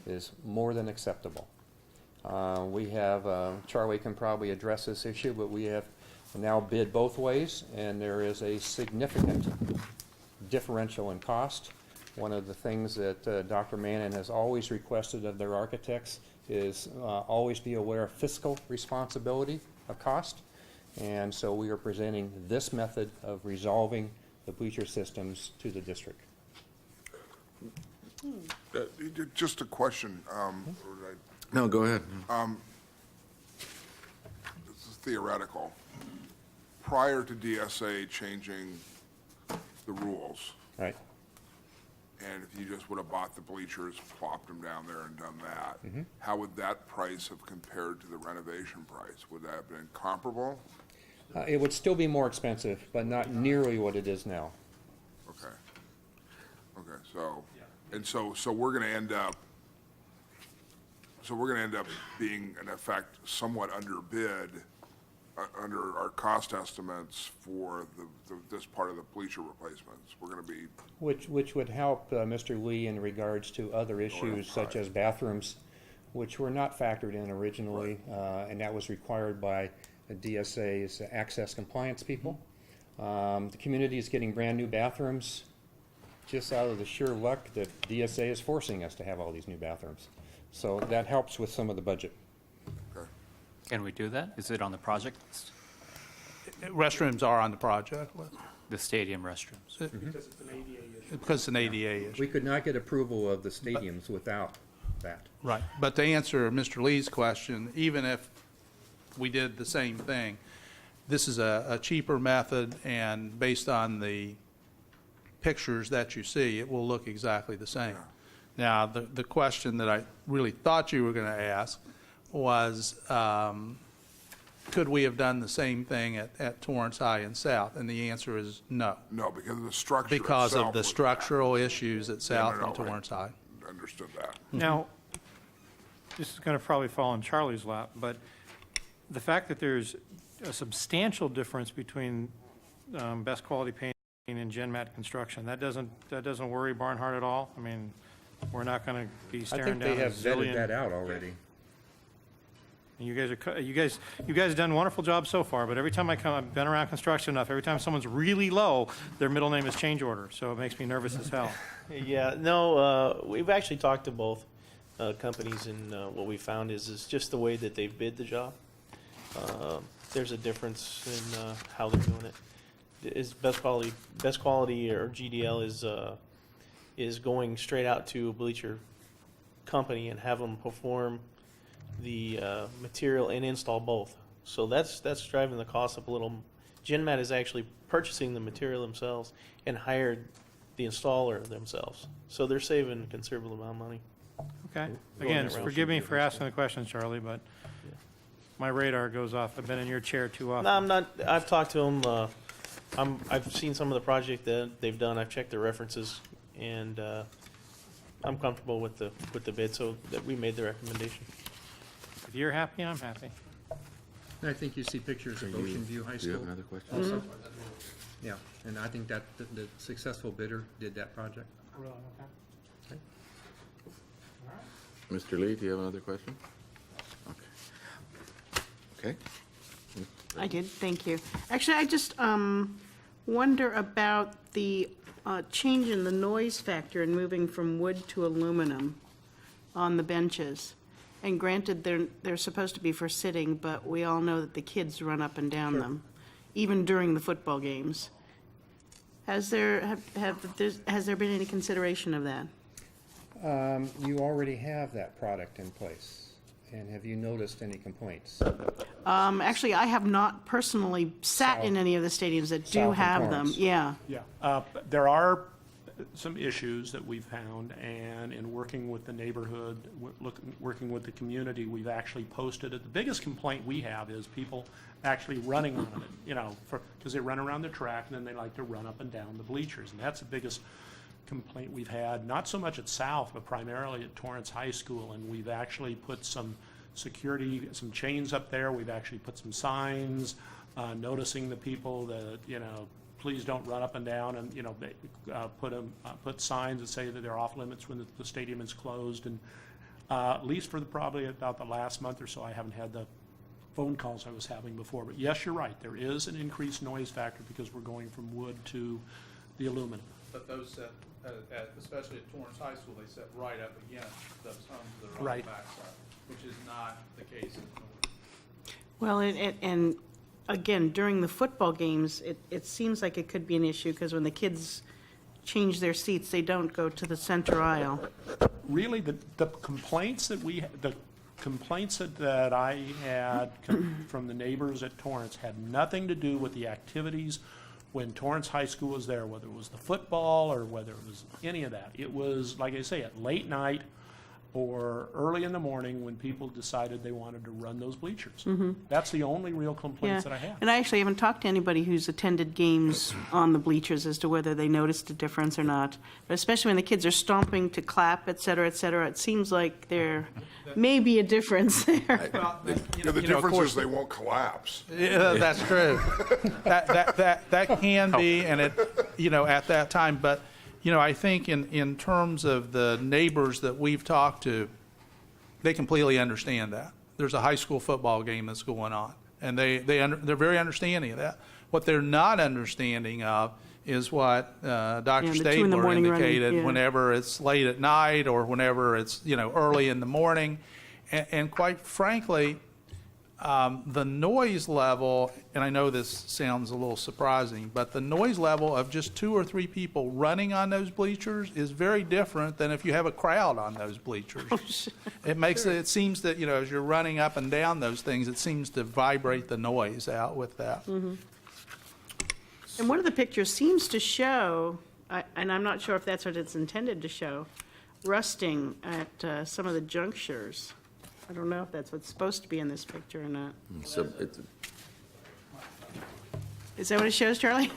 L: is more than acceptable. We have, Charlie can probably address this issue, but we have now bid both ways, and there is a significant differential in cost. One of the things that Dr. Mannon has always requested of their architects is always be aware of fiscal responsibility of cost. And so we are presenting this method of resolving the bleacher systems to the district.
C: Just a question.
A: No, go ahead.
C: This is theoretical. Prior to DSA changing the rules,
L: Right.
C: and if you just would have bought the bleachers, plopped them down there and done that, how would that price have compared to the renovation price? Would that have been comparable?
L: It would still be more expensive, but not nearly what it is now.
C: Okay. Okay, so, and so we're gonna end up, being, in effect, somewhat underbid, under our cost estimates for this part of the bleacher replacements. We're gonna be,
L: Which would help Mr. Lee in regards to other issues such as bathrooms, which were not factored in originally, and that was required by the DSA's access compliance people. The community is getting brand-new bathrooms just out of the sheer luck that DSA is forcing us to have all these new bathrooms. So that helps with some of the budget.
C: okay.
F: Can we do that? Is it on the project list?
I: Restrooms are on the project list
F: The stadium restrooms?
I: because it's an ADA issue.
L: We could not get approval of the stadiums without that.
I: Right. But to answer Mr. Lee's question, even if we did the same thing, this is a cheaper method, and based on the pictures that you see, it will look exactly the same. Now, the question that I really thought you were going to ask was, could we have done the same thing at Torrance High and South? And the answer is no.
C: No, because of the structure
I: Because of
C: itself
I: the
C: was bad.
I: structural issues at South
C: no,
I: and Torrance High.
C: Understood that.
H: Now, this is going to probably fall in Charlie's lap, but the fact that there's a substantial difference between best quality painting and GenMat construction, that doesn't worry Barnhart at all? I mean, we're not going to be
L: I
H: staring
L: think they
H: down a
L: have vetted that
H: zillion.
L: out already.
H: You guys have done a wonderful job so far, but every time I've been around construction enough, every time someone's really low, their middle name is change order, so it makes me nervous as hell.
E: Yeah, no, we've actually talked to both companies, and what we found is just the way that they bid the job. There's a difference in how they're doing it. Is best quality or GDL is going straight out to a bleacher company and have them perform the material and install both. So that's driving the cost up a little. GenMat is actually purchasing the material themselves and hired the installer themselves. So they're saving a considerable amount of money.
H: Okay.
E: Going
H: Again,
E: around
H: forgive me
E: some
H: for asking the questions, Charlie, but my radar goes off. I've been in your chair too often.
E: No, I'm not. I've talked to them. I've seen some of the project that they've done. I've checked their references, and I'm comfortable with the bid. So that we made the recommendation.
H: If you're happy, I'm happy.
L: I think you see pictures of Ocean View High
A: Do you have
L: School
A: another question?
L: also. Yeah, and I think that the successful bidder did that project.
A: Mr. Lee, do you have another question? Okay.
K: I did, thank you. Actually, I just wonder about the change in the noise factor and moving from wood to aluminum on the benches. And granted, they're supposed to be for sitting, but we all know that the kids run up and down them, even during the football games. Has there been any consideration of that?
L: You already have that product in place. And have you noticed any complaints?
K: Actually, I have not personally sat in any of the stadiums that do
L: South and
K: have them.
L: Torrance.
K: Yeah.
M: Yeah, there are some issues that we've found, and in working with the neighborhood, working with the community, we've actually posted it. The biggest complaint we have is people actually running on it, because they run around the track and then they like to run up and down the bleachers, and that's the biggest complaint we've had, not so much at South, but primarily at Torrance High School, and we've actually put some security, some chains up there. We've actually put some signs noticing the people that, please don't run up and down, and put signs that say that they're off limits when the stadium is closed. And at least for probably about the last month or so, I haven't had the phone calls I was having before. But yes, you're right, there is an increased noise factor because we're going from wood to the aluminum.
I: But those set, especially at Torrance High School, they set right up against those homes that are on
M: Right.
I: the backside, which is not the case in North.
K: Well, and again, during the football games, it seems like it could be an issue, because when the kids change their seats, they don't go to the center aisle.
M: Really, the complaints that the complaints that I had from the neighbors at Torrance had nothing to do with the activities when Torrance High School was there, whether it was the football or whether it was any of that. It was, like I say, at late night or early in the morning when people decided they wanted to run those bleachers. That's the only real
K: Yeah,
M: complaints that I have.
K: and I actually haven't talked to anybody who's attended games on the bleachers as to whether they noticed a difference or not. But especially when the kids are stomping to clap, et cetera, it seems like there may be a difference there.
I: Well,
C: Yeah, the difference is they won't collapse.
I: Yeah, that's true. That can be, and it, at that time, but, I think in terms of the neighbors that we've talked to, they completely understand that. There's a high school football game that's going on, and they're very understanding of that. What they're not understanding of is what Dr.
K: the 2 in the
I: Stabler
K: morning running,
I: indicated,
K: yeah.
I: whenever it's late at night or whenever it's, early in the morning. And quite frankly, the noise level, and I know this sounds a little surprising, but the noise level of just 2 or 3 people running on those bleachers is very different than if you have a crowd on those bleachers. It seems that, as you're running up and down those things, it seems to vibrate the noise out with that.
K: And one of the pictures seems to show, and I'm not sure if that's what it's intended to show, rusting at some of the junctures. I don't know if that's what's supposed to be in this picture or not.
A: So it's,
K: Is that what it shows, Charlie?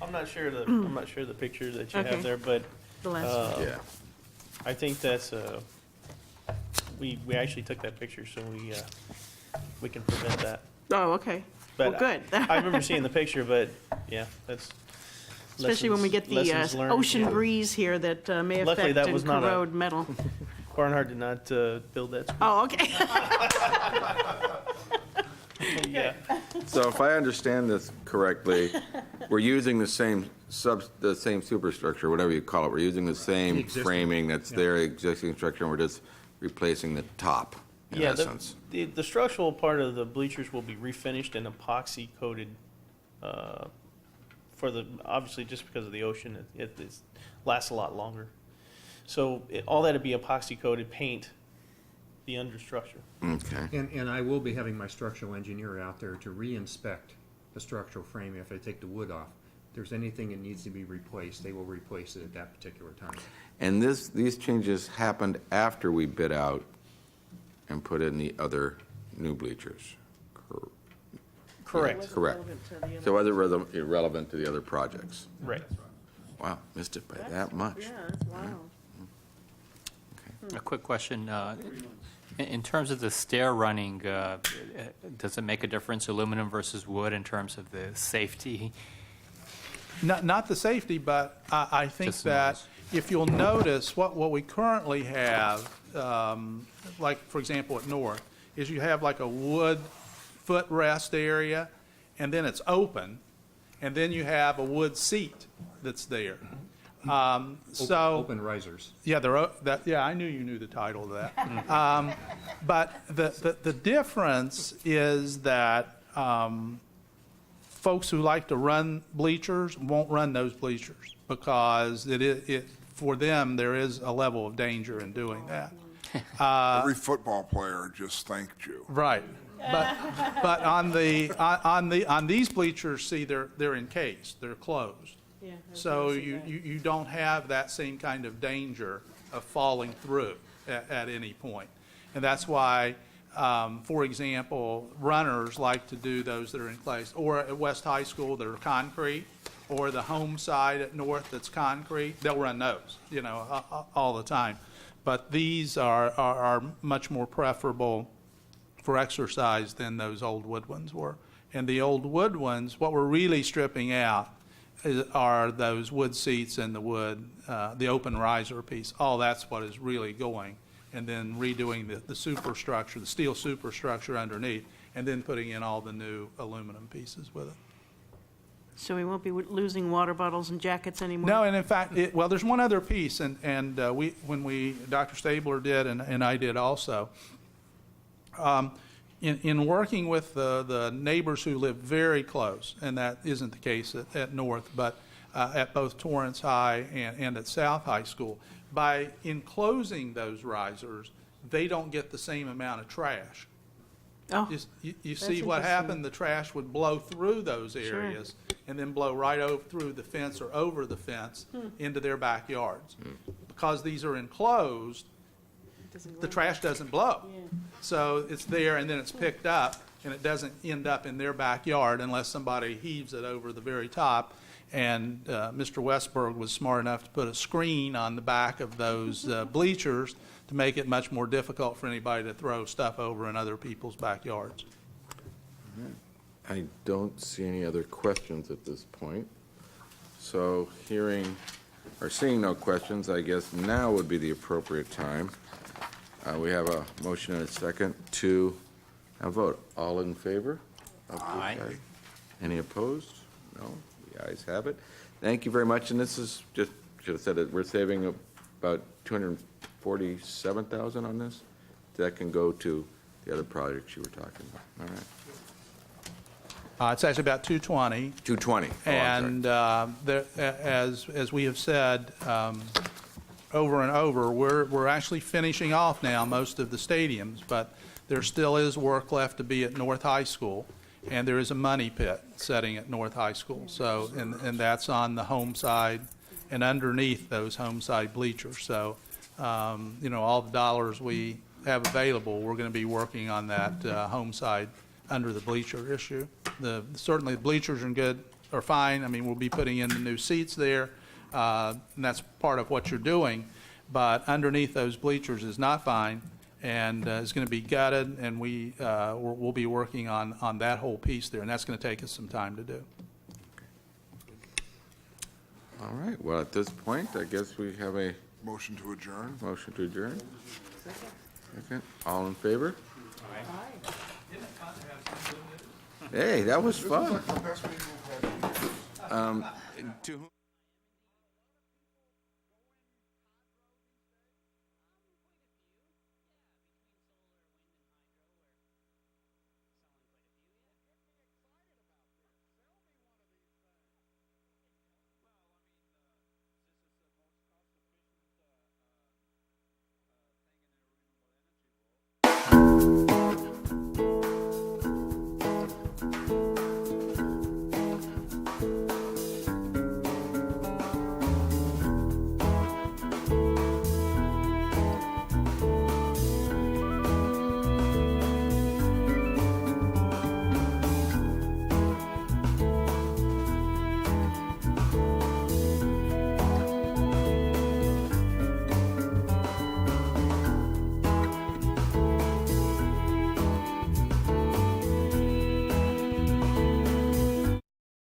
E: I'm not sure the picture that you
K: Okay.
E: have there, but
K: The last one.
A: yeah.
E: I think that's, we actually took that picture, so we can prevent that.
K: Oh, okay. Well,
E: But
K: good.
E: I remember seeing the picture, but yeah, that's.
K: Especially when we get the
E: lessons learned,
K: ocean
E: yeah.
K: breeze here that may
E: Luckily,
K: affect
E: that
K: and
E: was not a-
K: corrode metal.
E: Barnhart did not build that.
K: Oh, okay.
E: Yeah.
A: So if I understand this correctly, we're using the same superstructure, whatever you call it. We're using the same framing that's there, existing structure, and we're just replacing the top, in
E: Yeah,
A: essence.
E: the structural part of the bleachers will be refinished and epoxy coated obviously just because of the ocean, it lasts a lot longer. So all that would be epoxy coated paint, the understructure.
A: Okay.
L: And I will be having my structural engineer out there to re-inspect the structural frame after I take the wood off. If there's anything that needs to be replaced, they will replace it at that particular time.
A: And these changes happened after we bid out and put in the other new bleachers?
E: Correct.
A: Correct. So was it irrelevant to the other projects?
E: Right.
A: Wow, missed it by that much.
K: Yeah, that's wild.
F: A quick question. In terms of the stair running, does it make a difference, aluminum versus wood, in terms of the safety?
I: Not the safety, but I think
F: Just the
I: that
F: noise.
I: if you'll notice, what we currently have, like, for example, at North, is you have like a wood footrest area, and then it's open, and then you have a wood seat that's there. So
L: Open risers.
I: yeah, I knew you knew the title of that. But the difference is that folks who like to run bleachers won't run those bleachers because for them there is a level of danger in doing that.
C: Every football player just thanked you.
I: Right. But on these bleachers, see, they're encased, they're closed.
K: Yeah,
I: So you don't have that same kind of danger of falling through at any point. And that's why, for example, runners like to do those that are encased. Or at West High School, they're concrete, or the home side at North that's concrete. They'll run those, all the time. But these are much more preferable for exercise than those old wood ones were. And the old wood ones, what we're really stripping out are those wood seats and the wood, the open riser piece. All that's what is really going. And then redoing the superstructure, the steel superstructure underneath. and then putting in all the new aluminum pieces with it.
K: So we won't be losing water bottles and jackets anymore?
I: No, and in fact, well, there's one other piece, and Dr. Stabler did, and I did also. In working with the neighbors who live very close, and that isn't the case at North, but at both Torrance High and at South High School, by enclosing those risers, they don't get the same amount of trash.
K: Oh,
I: You
K: that's
I: see what
K: interesting.
I: happened, the trash would blow through those
K: Sure.
I: areas and then blow right over through the fence or over the fence into their backyards. Because these are enclosed, the trash doesn't blow. So it's there and then it's picked up and it doesn't end up in their backyard unless somebody heaves it over the very top. And Mr. Westberg was smart enough to put a screen on the back of those bleachers to make it much more difficult for anybody to throw stuff over in other people's backyards.
A: I don't see any other questions at this point. So seeing no questions, I guess now would be the appropriate time. We have a motion and a second to vote. All in favor?
N: Aye.
A: Any opposed? No, the ayes have it. Thank you very much, and this is just, should have said it, we're saving about $247,000 on this. That can go to the other projects you were talking about. All right.
I: It's actually about 220.
A: 220. Oh, I'm sorry.
I: And as we have said over and over, we're actually finishing off now most of the stadiums, but there still is work left to be at North High School, and there is a money pit setting at North High School. So, and that's on the home side and underneath those home side bleachers. So, all the dollars we have available, we're going to be working on that home side under the bleacher issue. Certainly the bleachers are fine. I mean, we'll be putting in the new seats there, and that's part of what you're doing. But underneath those bleachers is not fine, and is going to be gutted, and we'll be working on that whole piece there, and that's going to take us some time to do.
A: All right, well, at this point, I guess we have a
C: Motion to adjourn?
A: motion to adjourn. Second. All in favor? Hey, that was fun.
C: Best meeting we've had.
A: To whom-